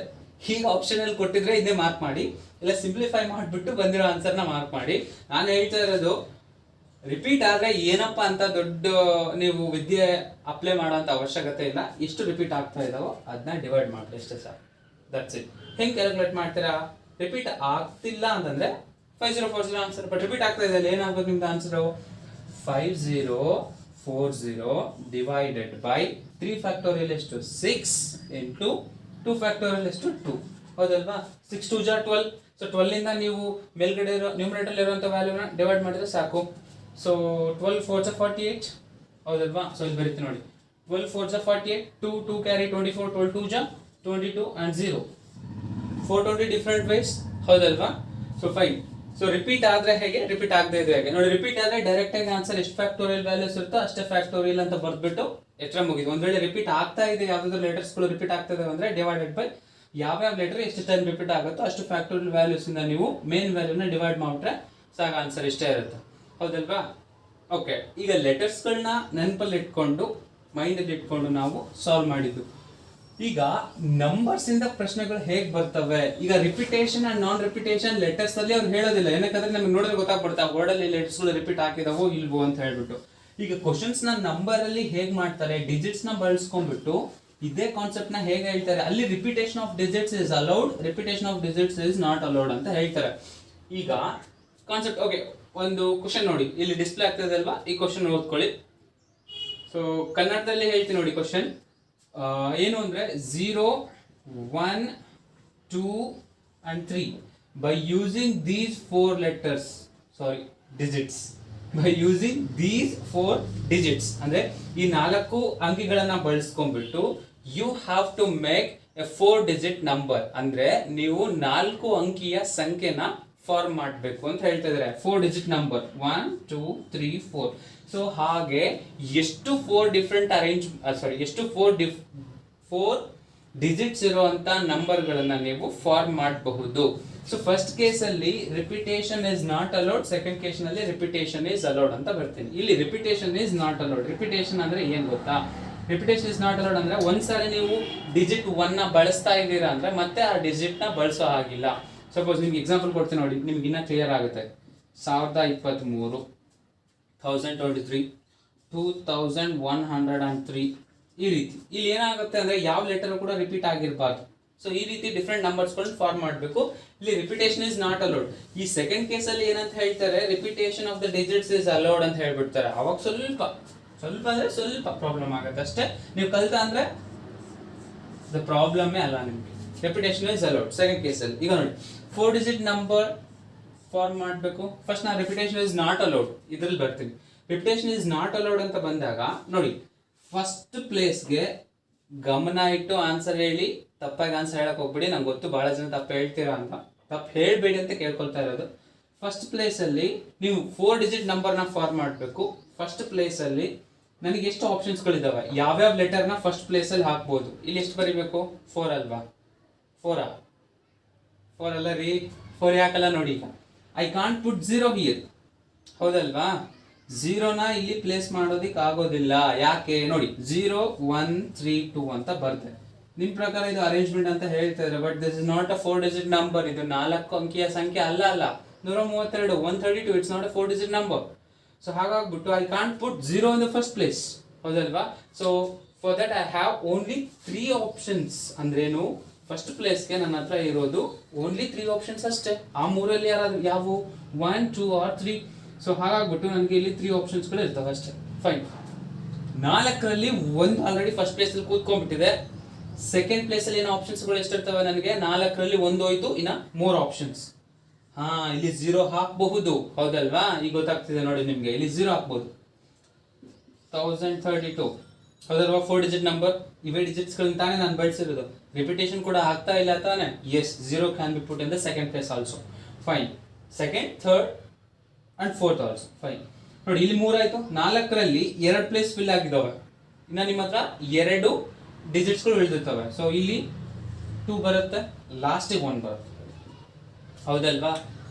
ಈಗ ಆಪ್ಷನ್ ಅಲ್ಲಿ ಕೊಟ್ಟಿದ್ರೆ ಇದೇ ಮಾರ್ಕ್ ಮಾಡಿ, ಇಲ್ಲ ಸಿಂಪ್ಲಿಫೈ ಮಾಡಿಬಿಟ್ಟು ಬಂದಿರೋ ಆನ್ಸರ್ನ ಮಾರ್ಕ್ ಮಾಡಿ. ನಾನು ಹೇಳ್ತಾ ಇರೋದು ರಿಪೀಟ್ ಆದ್ರೆ ಏನಪ್ಪಾ ಅಂತ ದೊಡ್ಡ ನೀವು ವಿದ್ಯೆ ಅಪ್ಲೈ ಮಾಡೋಂಥ ಅವಶ್ಯಕತೆ ಇಲ್ಲ. ಎಷ್ಟು ರಿಪೀಟ್ ಆಗ್ತಾ ಇದಾವೋ ಅದನ್ನ ಡಿವೈಡ್ ಮಾಡಿ ಅಷ್ಟೇ ಸರ್. That's it. ಹೆಂಗ್ ಕ್ಯಾಲ್ಕುಲೇಟ್ ಮಾಡ್ತೀರಾ? ರಿಪೀಟ್ ಆಗ್ತಿಲ್ಲ ಅಂತಂದ್ರೆ 5040 ಆನ್ಸರ್. ಬಟ್ ರಿಪೀಟ್ ಆಗ್ತಾ ಇದೆ ಅಲ್ಲಿ ಏನಾಗ್ಬೇಕು ನಿಮ್ದು ಆನ್ಸರ್? 5040 ಡಿವೈಡೆಡ್ ಬೈ 3 ಫ್ಯಾಕ್ಟೋರಿಯಲ್ ಎಷ್ಟು? 6 ಇಂಟು 2 ಫ್ಯಾಕ್ಟೋರಿಯಲ್ ಎಷ್ಟು? 2, ಹೌದಲ್ವಾ? 6 2 12. ಸೊ 12 ಇಂದ ನೀವು ಮೇಲ್ಗಡೆ ಇರೋ ನ್ಯೂಮರೇಟರ್ ಇರುವಂತ ವ್ಯಾಲ್ಯೂನ ಡಿವೈಡ್ ಮಾಡಿದ್ರೆ ಸಾಕು. ಸೊ 12 4 48, ಹೌದಲ್ವಾ? ಸೊ ಇಲ್ಲಿ ಬರೀತೀನಿ ನೋಡಿ. 12 4 48, 2 ಕ್ಯಾರಿ 24, 12 2 22 and 0. 420 ಡಿಫರೆಂಟ್ ವೇಸ್, ಹೌದಲ್ವಾ? So fine. ಸೊ ರಿಪೀಟ್ ಆದ್ರೆ ಹೇಗೆ, ರಿಪೀಟ್ ಆಗದೆ ಇದ್ರೆ ಹೇಗೆ ನೋಡಿ. ರಿಪೀಟ್ ಆದ್ರೆ ಡೈರೆಕ್ಟ್ ಆಗಿ ಆನ್ಸರ್ ಎಷ್ಟು ಫ್ಯಾಕ್ಟೋರಿಯಲ್ ವ್ಯಾಲ್ಯೂಸ್ ಇರುತ್ತೋ ಅಷ್ಟೇ ಫ್ಯಾಕ್ಟೋರಿಯಲ್ ಅಂತ ಬರ್ದ್ಬಿಟ್ಟು ಎಷ್ಟರ ಮುಗಿದು. ಒಂದ್ ವೇಳೆ ರಿಪೀಟ್ ಆಗ್ತಾ ಇದೆ, ಯಾವ್ದಾದ್ರು ಲೆಟರ್ಸ್ ಗಳು ರಿಪೀಟ್ ಆಗ್ತಾ ಇದೆ ಅಂದ್ರೆ ಡಿವೈಡೆಡ್ ಬೈ ಯಾವ್ಯಾವ ಲೆಟರ್ ಎಷ್ಟು ಟೈಮ್ ರಿಪೀಟ್ ಆಗುತ್ತೋ ಅಷ್ಟು ಫ್ಯಾಕ್ಟೋರಿಯಲ್ ವ್ಯಾಲ್ಯೂಸ್ ಇಂದ ನೀವು ಮೇನ್ ವ್ಯಾಲ್ಯೂನ ಡಿವೈಡ್ ಮಾಡ್ಬಿಟ್ರೆ ಸಾಕು, ಆನ್ಸರ್ ಇಷ್ಟೇ ಇರುತ್ತೆ, ಹೌದಲ್ವಾ? ಓಕೆ. ಈಗ ಲೆಟರ್ಸ್ ಗಳನ್ನ ನೆನಪಲ್ಲಿ ಇಟ್ಕೊಂಡು ಮೈಂಡ್ ಅಲ್ಲಿ ಇಟ್ಕೊಂಡು ನಾವು ಸಾಲ್ವ್ ಮಾಡಿದ್ದು. ಈಗ ನಂಬರ್ಸ್ ಇಂದ ಪ್ರಶ್ನೆಗಳು ಹೇಗ್ ಬರ್ತವೆ? ಈಗ repetition and non repetition letters ಅಲ್ಲಿ ಅವ್ರು ಹೇಳೋದಿಲ್ಲ, ಏನಕ್ಕಂದ್ರೆ ನಮ್ಗೆ ನೋಡಿದ್ರೆ ಗೊತ್ತಾಗ್ಬಿಡುತ್ತೆ ಆ ವರ್ಡ್ ಅಲ್ಲಿ ಲೆಟರ್ಸ್ ಗಳು ರಿಪೀಟ್ ಆಗಿದಾವೋ ಇಲ್ವೋ ಅಂತ ಹೇಳ್ಬಿಟ್ಟು. ಈಗ ಕ್ವಶನ್ಸ್ ನ ನಂಬರ್ ಅಲ್ಲಿ ಹೇಗ್ ಮಾಡ್ತಾರೆ, ಡಿಜಿಟ್ಸ್ ನ ಬಳಸ್ಕೊಂಡ್ಬಿಟ್ಟು ಇದೇ ಕಾನ್ಸೆಪ್ಟ್ ನ ಹೇಗೆ ಹೇಳ್ತಾರೆ. ಅಲ್ಲಿ repetition of digits is allowed, repetition of digits is not allowed ಅಂತ ಹೇಳ್ತಾರೆ. ಈಗ ಕಾನ್ಸೆಪ್ಟ್ ಓಕೆ. ಒಂದು ಕ್ವಶನ್ ನೋಡಿ ಇಲ್ಲಿ ಡಿಸ್ಪ್ಲೇ ಆಗ್ತದೆ ಅಲ್ವಾ, ಈ ಕ್ವಶನ್ ಓದ್ಕೊಳ್ಳಿ. ಸೊ ಕನ್ನಡದಲ್ಲಿ ಹೇಳ್ತೀನಿ ನೋಡಿ ಕ್ವಶನ್ ಏನು ಅಂದ್ರೆ 0 1 2 and 3 by using these 4 letters, sorry digits, by using these 4 digits ಅಂದ್ರೆ ಈ 4 ಅಂಕಿಗಳನ್ನ ಬಳಸ್ಕೊಂಡ್ಬಿಟ್ಟು you have to make a 4 digit number. ಅಂದ್ರೆ ನೀವು 4 ಅಂಕಿಯ ಸಂಖ್ಯೆನ ಫಾರ್ಮ್ ಮಾಡಬೇಕು ಅಂತ ಹೇಳ್ತಾ ಇದ್ದಾರೆ. 4 ಡಿಜಿಟ್ ನಂಬರ್ 1 2 3 4. ಸೊ ಹಾಗೆ ಎಷ್ಟು 4 ಡಿಫ್ರೆಂಟ್ ಎಷ್ಟು 4 ಡಿಜಿಟ್ಸ್ ಇರುವಂತ ನಂಬರ್ ಗಳನ್ನ ನೀವು ಫಾರ್ಮ್ ಮಾಡಬಹುದು. ಸೊ ಫಸ್ಟ್ ಕೇಸ್ ಅಲ್ಲಿ repetition is not allowed, second case ನಲ್ಲಿ ರಿಪಿಟೇಷನ್ ಇಸ್ ಅಲೌಡ್ ಅಂತ ಬರ್ತೀನಿ. ಇಲ್ಲಿ repetition is not allowed. Repetition ಅಂದ್ರೆ ಏನ್ ಗೊತ್ತಾ? ರಿಪಿಟೇಷನ್ ಇಸ್ ನಾಟ್ ಅಲೌಡ್ ಅಂದ್ರೆ ಒಂದ್ಸಾರಿ ನೀವು ಡಿಜಿಟ್ 1 ನ ಬಳಸ್ತಾ ಇದ್ದೀರಾ ಅಂದ್ರೆ ಮತ್ತೆ ಆ ಡಿಜಿಟ್ ನ ಬಳಸೋ ಹಾಗಿಲ್ಲ. ಸಪೋಸ್ ನಿಮ್ಗೆ ಎಕ್ಸಾಂಪಲ್ ಕೊಡ್ತೀನಿ ನೋಡಿ, ನಿಮ್ಗೆ ಇನ್ನ ಕ್ಲಿಯರ್ ಆಗುತ್ತೆ. 1023, 1023, 2103 ಈ ರೀತಿ. ಇಲ್ಲಿ ಏನಾಗುತ್ತೆ ಅಂದ್ರೆ ಯಾವ ಲೆಟರ್ ಕೂಡ ರಿಪೀಟ್ ಆಗಿರಬಾರ್ದು. ಸೊ ಈ ರೀತಿ ಡಿಫ್ರೆಂಟ್ ನಂಬರ್ಸ್ ಗಳನ್ನ ಫಾರ್ಮ್ ಮಾಡಬೇಕು. ಇಲ್ಲಿ ರಿಪಿಟೇಷನ್ ಇಸ್ ನಾಟ್ ಅಲೌಡ್. ಈ ಸೆಕೆಂಡ್ ಕೇಸ್ ಅಲ್ಲಿ ಏನಂತ ಹೇಳ್ತಾರೆ, repetition of the digits is allowed ಅಂತ ಹೇಳ್ಬಿಡ್ತಾರೆ. ಅವಾಗ ಸ್ವಲ್ಪ ಅಂದ್ರೆ ಸ್ವಲ್ಪ ಪ್ರಾಬ್ಲಮ್ ಆಗುತ್ತೆ ಅಷ್ಟೇ. ನೀವು ಕಲ್ತ ಅಂದ್ರೆ ದ ಪ್ರಾಬ್ಲಮ್ಮೇ ಅಲ್ಲ ನಿಮ್ಗೆ. Repetition is allowed second case ಅಲ್ಲಿ. ಈಗ ನೋಡಿ 4 ಡಿಜಿಟ್ ನಂಬರ್ ಫಾರ್ಮ್ ಮಾಡಬೇಕು. ಫಸ್ಟ್ ನಾ ರಿಪಿಟೇಷನ್ ಇಸ್ ನಾಟ್ ಅಲೌಡ್ ಇದ್ರಲ್ಲಿ ಬರ್ತೀನಿ. ರಿಪಿಟೇಷನ್ ಇಸ್ ನಾಟ್ ಅಲೌಡ್ ಅಂತ ಬಂದಾಗ ನೋಡಿ, ಫಸ್ಟ್ ಪ್ಲೇಸ್ಗೆ ಗಮನ ಇಟ್ಟು ಆನ್ಸರ್ ಹೇಳಿ. ತಪ್ಪಾಗಿ ಆನ್ಸರ್ ಹೇಳಕ್ ಹೋಗ್ಬಿಡಿ. ನಂಗೆ ಗೊತ್ತು ಬಹಳ ಜನ ತಪ್ಪು ಹೇಳ್ತೀರಾ ಅಂತ. ತಪ್ಪು ಹೇಳ್ಬೇಡಿ ಅಂತ ಕೇಳ್ಕೊಳ್ತಾ ಇರೋದು. ಫಸ್ಟ್ ಪ್ಲೇಸ್ ಅಲ್ಲಿ ನೀವು 4 ಡಿಜಿಟ್ ನಂಬರ್ನ ಫಾರ್ಮ್ ಮಾಡಬೇಕು. ಫಸ್ಟ್ ಪ್ಲೇಸ್ ಅಲ್ಲಿ ನನಗೆ ಎಷ್ಟು ಆಪ್ಷನ್ಸ್ ಗಳಿದಾವೆ, ಯಾವ್ಯಾವ ಲೆಟರ್ನ ಫಸ್ಟ್ ಪ್ಲೇಸ್ ಅಲ್ಲಿ ಹಾಕ್ಬೋದು. ಇಲ್ಲಿ ಎಷ್ಟು ಬರೀಬೇಕು? 4 ಅಲ್ವಾ? 4 ಅಲ್ಲ ರೀ, 4 ಯಾಕಲ್ಲ ನೋಡಿ. ಈಗ ಐ ಕಾಂಟ್ ಪುಟ್ 0 ಹಿಯರ್, ಹೌದಲ್ವಾ? 0ನ ಇಲ್ಲಿ ಪ್ಲೇಸ್ ಮಾಡೋದಿಕ್ ಆಗೋದಿಲ್ಲ. ಯಾಕೆ ನೋಡಿ, 0 1 3 2 ಅಂತ ಬರ್ತದೆ. ನಿಮ್ ಪ್ರಕಾರ ಇದು ಅರೇಂಜ್ಮೆಂಟ್ ಅಂತ ಹೇಳ್ತಾರೆ. But this is not a 4 digit number. ಇದು 4 ಅಂಕಿಯ ಸಂಖ್ಯೆ ಅಲ್ಲ. 132 132 it's not a 4 digit number. So ಹಾಗಾಗ್ಬಿಟ್ಟು I can't put 0 in the first place, ಹೌದಲ್ವಾ? So for that I have only 3 options. ಅಂದ್ರೇನು, ಫಸ್ಟ್ ಪ್ಲೇಸ್ಗೆ ನನ್ನ ಹತ್ರ ಇರೋದು ಓನ್ಲಿ 3 ಆಪ್ಷನ್ಸ್ ಅಷ್ಟೇ. ಆ 3ರಲ್ಲಿ ಯಾವು 1 2 or 3. ಸೊ ಹಾಗಾಗ್ಬಿಟ್ಟು ನನಗೆ ಇಲ್ಲಿ 3 ಆಪ್ಷನ್ಸ್ಗಳು ಇರ್ತವೆ ಅಷ್ಟೇ. ಫೈನ್. 4ರಲ್ಲಿ ಒಂದು ಆಲ್ರೆಡಿ ಫಸ್ಟ್ ಪ್ಲೇಸ್ ಅಲ್ಲಿ ಕೂತ್ಕೊಂಡ್ಬಿಟ್ಟಿದೆ. ಸೆಕೆಂಡ್ ಪ್ಲೇಸ್ ಅಲ್ಲಿ ಏನೋ ಆಪ್ಷನ್ಸ್ಗಳು ಎಷ್ಟಿರ್ತವೆ ನನಗೆ 4ರಲ್ಲಿ 1 ಹೋಯ್ತು, ಇನ್ನ 3 ಆಪ್ಷನ್ಸ್. ಇಲ್ಲಿ 0 ಹಾಕಬಹುದು, ಹೌದಲ್ವಾ? ಈಗ ಗೊತ್ತಾಗ್ತಿದೆ ನೋಡಿ ನಿಮ್ಗೆ, ಇಲ್ಲಿ 0 ಹಾಕ್ಬಹುದು. 1032 ಹೌದಲ್ವಾ? 4 ಡಿಜಿಟ್ ನಂಬರ್, ಇವೇ ಡಿಜಿಟ್ಸ್ ಗಳನ್ನ ತಾನೇ ನಾನು ಬಳಸಿರೋದು. ರಿಪಿಟೇಷನ್ ಕೂಡ ಆಗ್ತಾ ಇಲ್ಲ ತಾನೆ? Yes, 0 can be put in the second place also. Fine. Second, third and fourth also. Fine. ನೋಡಿ ಇಲ್ಲಿ 3 ಆಯ್ತು. 4ರಲ್ಲಿ 2 ಪ್ಲೇಸ್ ಫಿಲ್ ಆಗಿದ್ದಾವೆ. ಇನ್ನ ನಿಮ್ಮ ಹತ್ರ 2 ಡಿಜಿಟ್ಸ್ ಗಳು ಉಳಿದಿರ್ತವೆ. ಸೊ ಇಲ್ಲಿ 2 ಬರುತ್ತೆ, ಲಾಸ್ಟಿಗೆ 1 ಬರುತ್ತೆ, ಹೌದಲ್ವಾ?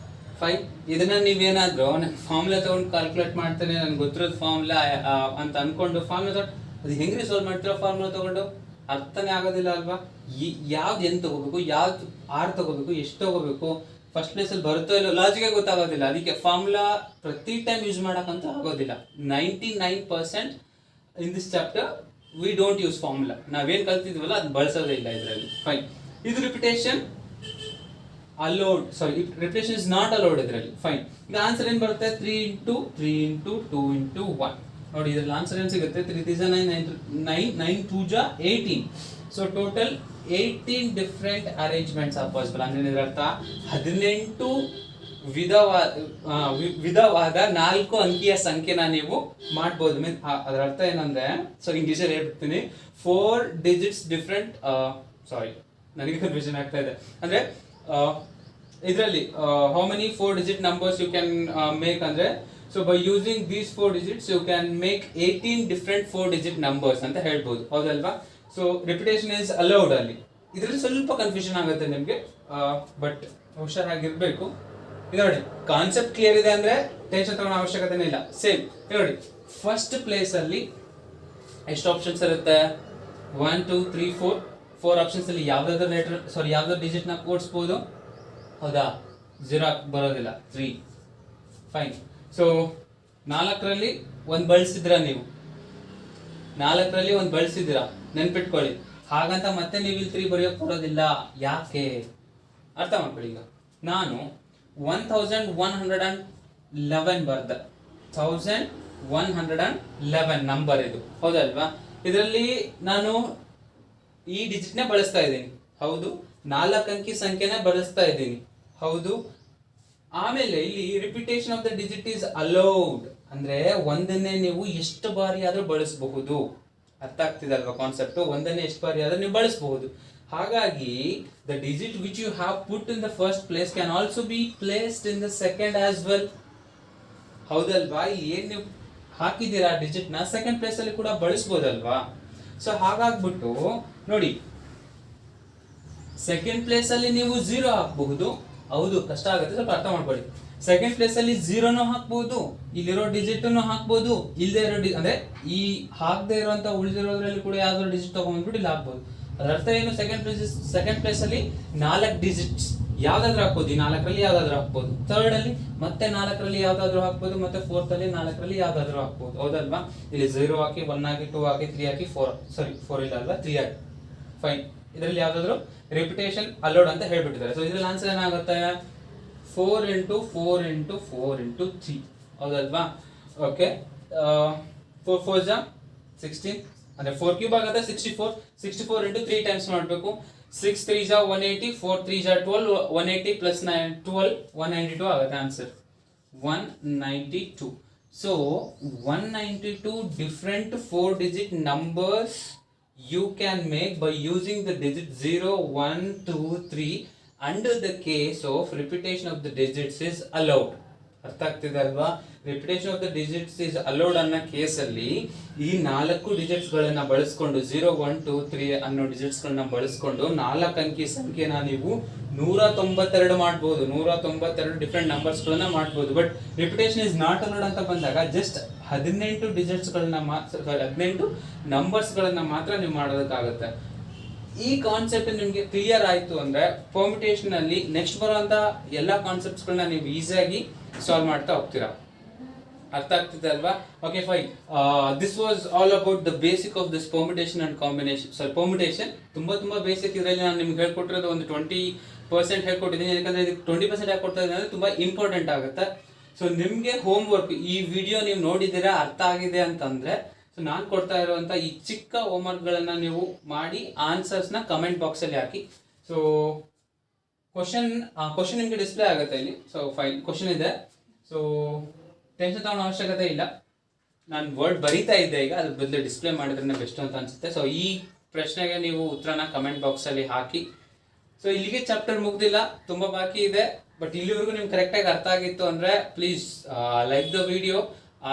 ಫೈನ್. ಇದನ್ನ ನೀವೇನಾದ್ರೂ ಫಾರ್ಮುಲಾ ತಗೊಂಡು ಕ್ಯಾಲ್ಕುಲೇಟ್ ಮಾಡ್ತಾನೆ, ನನ್ಗೆ ಗೊತ್ತಿರೋದು ಫಾರ್ಮುಲಾ ಅಂತ ಅನ್ಕೊಂಡು ಫಾರ್ಮುಲಾ ತಗೊಂಡು ಅದು ಹೆಂಗ್ರಿ ಸಾಲ್ವ್ ಮಾಡ್ತೀರೋ? ಫಾರ್ಮುಲಾ ತಗೊಂಡು ಅರ್ಥನೇ ಆಗೋದಿಲ್ಲ ಅಲ್ವಾ? ಯಾವ್ದು ಏನು ತಗೋಬೇಕು, ಯಾವ್ದು ಆರ್ ತಗೋಬೇಕು, ಎಷ್ಟು ತಗೋಬೇಕು, ಫಸ್ಟ್ ಪ್ಲೇಸ್ ಅಲ್ಲಿ ಬರುತ್ತೋ ಇಲ್ಲೋ ಲಾಜಿಕೇ ಗೊತ್ತಾಗೋದಿಲ್ಲ. ಅದಕ್ಕೆ ಫಾರ್ಮುಲಾ ಪ್ರತಿ ಟೈಮ್ ಯೂಸ್ ಮಾಡಕ್ಕಂತ ಆಗೋದಿಲ್ಲ. 99% in this chapter we don't use formula. ನಾವೇನ್ ಕಲ್ತಿದ್ವಲ್ಲ ಅದು ಬಳಸೋದೇ ಇಲ್ಲ ಇದರಲ್ಲಿ. ಫೈನ್. ಇದು repetition allowed, sorry, repetition is not allowed ಇದರಲ್ಲಿ. ಫೈನ್. ಈಗ ಆನ್ಸರ್ ಏನ್ ಬರುತ್ತೆ? 3 ಇಂಟು 3 ಇಂಟು 2 ಇಂಟು 1. ನೋಡಿ ಇದ್ರಲ್ಲಿ ಆನ್ಸರ್ ಏನ್ ಸಿಗುತ್ತೆ? 3 3 9 9 2 18. So total 18 different arrangements R possible. ಅಂದ್ರೆ ಇದರ ಅರ್ಥ 18 ವಿಧವಾದ 4 ಅಂಕಿಯ ಸಂಖ್ಯೆನ ನೀವು ಮಾಡ್ಬೋದು. ಅದರ ಅರ್ಥ ಏನಂದ್ರೆ, ಸೊ ಇಂಗ್ಲಿಷಲ್ಲಿ ಹೇಳ್ಬಿಡ್ತೀನಿ, 4 ಡಿಜಿಟ್ಸ್ ಡಿಫ್ರೆಂಟ್, ಸಾರಿ ನನಗೆ ಕನ್ಫ್ಯೂಷನ್ ಆಗ್ತಾ ಇದೆ. ಅಂದ್ರೆ ಇದರಲ್ಲಿ how many 4 digit numbers you can make ಅಂದ್ರೆ, so by using these 4 digits you can make 18 different 4 digit numbers ಅಂತ ಹೇಳ್ಬೋದು, ಹೌದಲ್ವಾ? So repetition is allowed. ಅಲ್ಲಿ ಇದರಲ್ಲಿ ಸ್ವಲ್ಪ ಕನ್ಫ್ಯೂಷನ್ ಆಗುತ್ತೆ ನಿಮಗೆ, ಬಟ್ ಹುಷಾರಾಗಿರ್ಬೇಕು. ಇದು ನೋಡಿ, ಕಾನ್ಸೆಪ್ಟ್ ಕ್ಲಿಯರ್ ಇದೆ ಅಂದ್ರೆ ಟೆನ್ಷನ್ ತಗೊಳ್ಳೋ ಅವಶ್ಯಕತೆನೇ ಇಲ್ಲ. ಸೇಮ್ ನೋಡಿ, ಫಸ್ಟ್ ಪ್ಲೇಸ್ ಅಲ್ಲಿ ಎಷ್ಟು ಆಪ್ಷನ್ಸ್ ಇರುತ್ತೆ? 1 2 3 4 ಆಪ್ಷನ್ಸ್ ಅಲ್ಲಿ ಯಾವ್ದಾದ್ರು ಲೆಟರ್, ಸಾರಿ ಯಾವ್ದಾದ್ರು ಡಿಜಿಟ್ ನ ಕೂಡಿಸಬಹುದು, ಹೌದಾ? 0 ಬರೋದಿಲ್ಲ, 3. ಫೈನ್. ಸೊ 4ರಲ್ಲಿ 1 ಬಳಸಿದ್ರ ನೀವು, 4ರಲ್ಲಿ 1 ಬಳಸಿದ್ದೀರಾ, ನೆನ್ಪಿಟ್ಕೊಳ್ಳಿ. ಹಾಗಂತ ಮತ್ತೆ ನೀವು ಇಲ್ಲಿ 3 ಬರೆಯೋಕೆ ಬರೋದಿಲ್ಲ. ಯಾಕೆ? ಅರ್ಥ ಮಾಡ್ಕೊಳ್ಳಿ. ಈಗ ನಾನು 1111 ಬರ್ದೆ, 1111 ನಂಬರ್ ಇದು, ಹೌದಲ್ವಾ? ಇದರಲ್ಲಿ ನಾನು ಈ ಡಿಜಿಟ್ನೇ ಬಳಸ್ತಾ ಇದ್ದೀನಿ, ಹೌದು. 4 ಅಂಕಿ ಸಂಖ್ಯೆನೇ ಬಳಸ್ತಾ ಇದ್ದೀನಿ, ಹೌದು. ಆಮೇಲೆ ಇಲ್ಲಿ repetition of the digit is allowed. ಅಂದ್ರೆ ಒಂದನ್ನೇ ನೀವು ಎಷ್ಟು ಬಾರಿ ಆದ್ರೂ ಬಳಸಬಹುದು. ಅರ್ಥ ಆಗ್ತಿದಲ್ವಾ ಕಾನ್ಸೆಪ್ಟ್? ಒಂದನ್ನೇ ಎಷ್ಟು ಬಾರಿ ಆದ್ರೂ ನೀವು ಬಳಸಬಹುದು. ಹಾಗಾಗಿ the digit which you have put in the first place can also be placed in the second as well, ಹೌದಲ್ವಾ? ಏನ್ ನೀವು ಹಾಕಿದ್ದೀರಾ ಡಿಜಿಟ್ ನ ಸೆಕೆಂಡ್ ಪ್ಲೇಸ್ ಅಲ್ಲಿ ಕೂಡ ಬಳಸಬಹುದಲ್ವಾ? ಸೊ ಹಾಗಾಗ್ಬಿಟ್ಟು ನೋಡಿ, ಸೆಕೆಂಡ್ ಪ್ಲೇಸ್ ಅಲ್ಲಿ ನೀವು 0 ಹಾಕಬಹುದು, ಹೌದು. ಕಷ್ಟ ಆಗುತ್ತೆ, ಸ್ವಲ್ಪ ಅರ್ಥ ಮಾಡ್ಕೊಳ್ಳಿ. ಸೆಕೆಂಡ್ ಪ್ಲೇಸ್ ಅಲ್ಲಿ 0 ಹಾಕ್ಬಹುದು, ಇಲ್ಲಿರೋ ಡಿಜಿಟ್ ಹಾಕ್ಬಹುದು, ಇಲ್ಲದೆ ಇರೋ ಅಂದ್ರೆ ಈ ಹಾಕದೆ ಇರುವಂತ ಉಳಿದಿರೋದ್ರಲ್ಲಿ ಕೂಡ ಯಾವ್ದಾದ್ರು ಡಿಜಿಟ್ ತಗೊಂಡ್ಬಿಟ್ಟು ಇಲ್ಲಿ ಹಾಕ್ಬಹುದು. ಅದರ ಅರ್ಥ ಏನು? ಸೆಕೆಂಡ್ ಪ್ಲೇಸ್ ಅಲ್ಲಿ 4 ಡಿಜಿಟ್ಸ್ ಯಾವ್ದಾದ್ರು ಹಾಕ್ಬೋದು. ಈ 4ರಲ್ಲಿ ಯಾವ್ದಾದ್ರು ಹಾಕ್ಬೋದು. ಥರ್ಡ್ ಅಲ್ಲಿ ಮತ್ತೆ 4ರಲ್ಲಿ ಯಾವ್ದಾದ್ರು ಹಾಕ್ಬೋದು, ಮತ್ತೆ ಫೋರ್ತ್ ಅಲ್ಲಿ 4ರಲ್ಲಿ ಯಾವ್ದಾದ್ರು ಹಾಕ್ಬೋದು, ಹೌದಲ್ವಾ? ಇಲ್ಲಿ 0 ಹಾಕಿ, 1 ಹಾಕಿ, 2 ಹಾಕಿ, 3 ಹಾಕಿ, 4, ಸಾರಿ 4 ಇಲ್ಲ ಅಲ್ವಾ, 3 ಹಾಕಿ. ಫೈನ್. ಇದರಲ್ಲಿ ಯಾವ್ದಾದ್ರು ರಿಪಿಟೇಷನ್ ಅಲೋಡ್ ಅಂತ ಹೇಳ್ಬಿಟ್ಟಿದ್ದಾರೆ. ಸೊ ಇದ್ರಲ್ಲಿ ಆನ್ಸರ್ ಏನಾಗುತ್ತೆ? 4 ಇಂಟು 4 ಇಂಟು 4 ಇಂಟು 3, ಹೌದಲ್ವಾ? ಓಕೆ. 4 4 16, ಅಂದ್ರೆ 4 ಕ್ಯೂಬ್ ಆಗುತ್ತೆ 64. 64 ಇಂಟು 3 ಟೈಮ್ಸ್ ಮಾಡಬೇಕು. 6 3 180, 4 3 12, 180 ಪ್ಲಸ್ 12 192 ಆಗುತ್ತೆ answer. 192. So 192 different 4 digit numbers you can make by using the digit 0 1 2 3 under the case of repetition of the digits is allowed. ಅರ್ಥ ಆಗ್ತಿದೆ ಅಲ್ವಾ? Repetition of the digits is allowed ಅನ್ನೋ ಕೇಸಲ್ಲಿ ಈ 4 ಡಿಜಿಟ್ಸ್ ಗಳನ್ನ ಬಳಸ್ಕೊಂಡು 0 1 2 3 ಅನ್ನೋ ಡಿಜಿಟ್ಸ್ ಗಳನ್ನ ಬಳಸ್ಕೊಂಡು 4 ಅಂಕಿ ಸಂಖ್ಯೆನ ನೀವು 192 ಮಾಡಬಹುದು. 192 ಡಿಫರೆಂಟ್ ನಂಬರ್ಸ್ ಗಳನ್ನ ಮಾಡಬಹುದು. But repetition is not allowed ಅಂತ ಬಂದಾಗ ಜಸ್ಟ್ 18 ಡಿಜಿಟ್ಸ್ ಗಳನ್ನ ಮಾತ್ರ, 18 ನಂಬರ್ಸ್ ಗಳನ್ನ ಮಾತ್ರ ನೀವು ಮಾಡೋದಕ್ಕಾಗುತ್ತೆ. ಈ ಕಾನ್ಸೆಪ್ಟ್ ನಿಮ್ಗೆ ಕ್ಲಿಯರ್ ಆಯ್ತು ಅಂದ್ರೆ ಪರ್ಮಿಟೇಷನ್ ಅಲ್ಲಿ ನೆಕ್ಸ್ಟ್ ಬರುವಂತ ಎಲ್ಲಾ ಕಾನ್ಸೆಪ್ಟ್ಸ್ ಗಳನ್ನ ನೀವು ಈಸಿಯಾಗಿ ಸಾಲ್ವ್ ಮಾಡ್ತಾ ಹೋಗ್ತೀರಾ. ಅರ್ಥ ಆಗ್ತಿದೆ ಅಲ್ವಾ? Okay fine. This was all about the basic of this permutation and combination. Sorry, permutation ತುಂಬಾ ಬೇಸಿಕ್. ಇದರಲ್ಲಿ ನಾನು ನಿಮ್ಗೆ ಹೇಳ್ಕೊಟ್ಟಿರೋದು ಒಂದು 20% ಹೇಳ್ಕೊಟ್ಟಿದ್ದೀನಿ. ಯಾಕಂದ್ರೆ ಇದಕ್ಕೆ 20% ಹೇಳ್ಕೊಡ್ತಾ ಇದ್ದೀನಿ ಅಂದ್ರೆ ತುಂಬಾ ಇಂಪಾರ್ಟೆಂಟ್ ಆಗುತ್ತೆ. ಸೊ ನಿಮ್ಗೆ ಹೋಮ್ ವರ್ಕ್, ಈ ವಿಡಿಯೋ ನೀವು ನೋಡಿದ್ದೀರಾ, ಅರ್ಥ ಆಗಿದೆ ಅಂತಂದ್ರೆ, ಸೊ ಸೊ ನಾನು ಕೊಡ್ತಾ ಇರುವಂಥ ಈ ಚಿಕ್ಕ ಹೋಮ್ವರ್ಕ್ಗಳನ್ನು ನೀವು ಮಾಡಿ ಆನ್ಸರ್ಸ್ನ ಕಮೆಂಟ್ ಬಾಕ್ಸಲ್ಲಿ ಹಾಕಿ. ಸೊ ಕ್ವಶನ್ ನಿಮಗೆ ಡಿಸ್ಪ್ಲೇ ಆಗುತ್ತೆ ಇಲ್ಲಿ. ಸೊ ಫೈನ್ ಕ್ವಶನ್ ಇದೆ. ಸೊ ಟೆನ್ಷನ್ ತಗೊಳ್ಳೋ ಅವಶ್ಯಕತೆ ಇಲ್ಲ. ನಾನು ವರ್ಡ್ ಬರೀತಾ ಇದ್ದೆ ಈಗ, ಅದ್ರ ಬದಲು ಡಿಸ್ಪ್ಲೇ ಮಾಡಿದ್ರೆ ಬೆಸ್ಟ್ ಅಂತ ಅನಿಸುತ್ತೆ. ಸೊ ಈ ಪ್ರಶ್ನೆಗೆ ನೀವು ಉತ್ತರನ ಕಮೆಂಟ್ ಬಾಕ್ಸಲ್ಲಿ ಹಾಕಿ. ಸೊ ಇಲ್ಲಿಗೆ ಚಾಪ್ಟರ್ ಮುಗ್ದಿಲ್ಲ, ತುಂಬ ಬಾಕಿ ಇದೆ. ಬಟ್ ಇಲ್ಲಿವರೆಗೂ ನಿಮ್ಗೆ ಕರೆಕ್ಟಾಗಿ ಅರ್ಥ ಆಗಿತ್ತು ಅಂದರೆ ಪ್ಲೀಸ್ ಲೈಕ್ ದ ವಿಡಿಯೋ.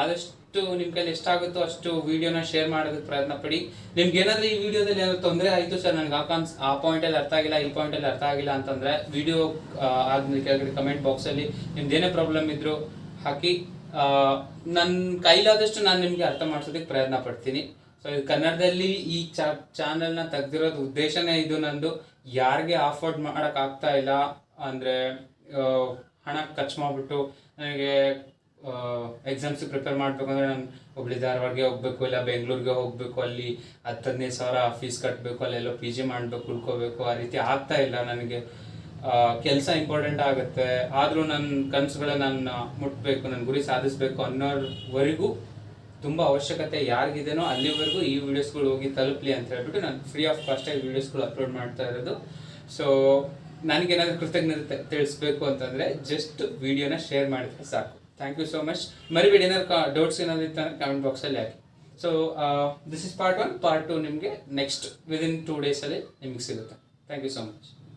ಆದಷ್ಟು ನಿಮ್ಮ ಕೈಲಿ ಎಷ್ಟಾಗುತ್ತೋ ಅಷ್ಟು ವಿಡಿಯೋನ ಶೇರ್ ಮಾಡೋದಕ್ಕೆ ಪ್ರಯತ್ನ ಪಡಿ. ನಿಮ್ಗೆ ಏನಾದರೂ ಈ ವಿಡಿಯೋದಲ್ಲಿ ಏನಾದರೂ ತೊಂದರೆ ಆಯಿತು ಸರ್, ನನಗೆ ಆ ಪಾಯಿಂಟಲ್ಲಿ ಅರ್ಥ ಆಗಿಲ್ಲ, ಈ ಪಾಯಿಂಟಲ್ಲಿ ಅರ್ಥ ಆಗಿಲ್ಲ ಅಂತಂದರೆ ವಿಡಿಯೋ ಆದ್ಮೇಲೆ ಕೆಳಗಡೆ ಕಮೆಂಟ್ ಬಾಕ್ಸಲ್ಲಿ ನಿಮ್ದು ಏನೇ ಪ್ರಾಬ್ಲಮ್ ಇದ್ದರೂ ಹಾಕಿ. ನನ್ನ ಕೈಲಾದಷ್ಟು ನಾನು ನಿಮಗೆ ಅರ್ಥ ಮಾಡಿಸೋದಕ್ಕೆ ಪ್ರಯತ್ನ ಪಡ್ತೀನಿ. ಸೊ ಇದು ಕನ್ನಡದಲ್ಲಿ ಈ ಚಾನಲ್ನ ತೆಗ್ದಿರೋದು ಉದ್ದೇಶನೇ ಇದು ನಂದು. ಯಾರಿಗೆ ಅಫೋರ್ಡ್ ಮಾಡೋಕ್ಕಾಗ್ತಾ ಇಲ್ಲ ಅಂದರೆ ಹಣ ಖರ್ಚು ಮಾಡಿಬಿಟ್ಟು ನನಗೆ ಎಕ್ಸಾಮ್ಸಿಗೆ ಪ್ರಿಪೇರ್ ಮಾಡಬೇಕು ಅಂದರೆ ನಾನು ಹುಬ್ಳಿ ಧಾರವಾಡಗೆ ಹೋಗಬೇಕು, ಇಲ್ಲ ಬೆಂಗಳೂರಿಗೆ ಹೋಗಬೇಕು, ಅಲ್ಲಿ 10-15 ಸಾವಿರ ಫೀಸ್ ಕಟ್ಟಬೇಕು, ಅಲ್ಲೆಲ್ಲೋ PG ಮಾಡಬೇಕು, ಉಳ್ಕೋಬೇಕು, ಆ ರೀತಿ ಆಗ್ತಾ ಇಲ್ಲ ನನಗೆ. ಕೆಲಸ ಇಂಪಾರ್ಟೆಂಟ್ ಆಗುತ್ತೆ, ಆದರೂ ನನ್ನ ಕನಸುಗಳನ್ನ ನಾನು ಮುಟ್ಟಬೇಕು, ನನ್ನ ಗುರಿ ಸಾಧಿಸಬೇಕು ಅನ್ನೋವರೆಗೂ ತುಂಬ ಅವಶ್ಯಕತೆ ಯಾರಿಗಿದೆನೋ ಅಲ್ಲಿವರೆಗೂ ಈ ವಿಡಿಯೋಸ್ಗಳು ಹೋಗಿ ತಲುಪಲಿ ಅಂತ ಹೇಳ್ಬಿಟ್ಟು ನಾನು ಫ್ರೀ ಆಫ್ ಕಾಸ್ಟಾಗಿ ವಿಡಿಯೋಸ್ಗಳು ಅಪ್ಲೋಡ್ ಮಾಡ್ತಾ ಇರೋದು. ಸೊ ನನಗೇನಾದರೂ ಕೃತಜ್ಞತೆ ತಿಳಿಸ್ಬೇಕು ಅಂತಂದರೆ ಜಸ್ಟ್ ವಿಡಿಯೋನ ಶೇರ್ ಮಾಡಿದ್ರೆ ಸಾಕು. Thank you so much. ಮರಿಬೇಡಿ, ಏನಾದ್ರು ಡೌಟ್ಸ್ ಏನಾದ್ರು ಇತ್ತು ಅಂದರೆ ಕಮೆಂಟ್ ಬಾಕ್ಸಲ್ಲಿ ಹಾಕಿ. So this is part 1. Part 2 ನಿಮಗೆ ನೆಕ್ಸ್ಟ್ ವಿದಿನ್ 2 ಡೇಸಲ್ಲಿ ನಿಮಗೆ ಸಿಗುತ್ತೆ. Thank you so much.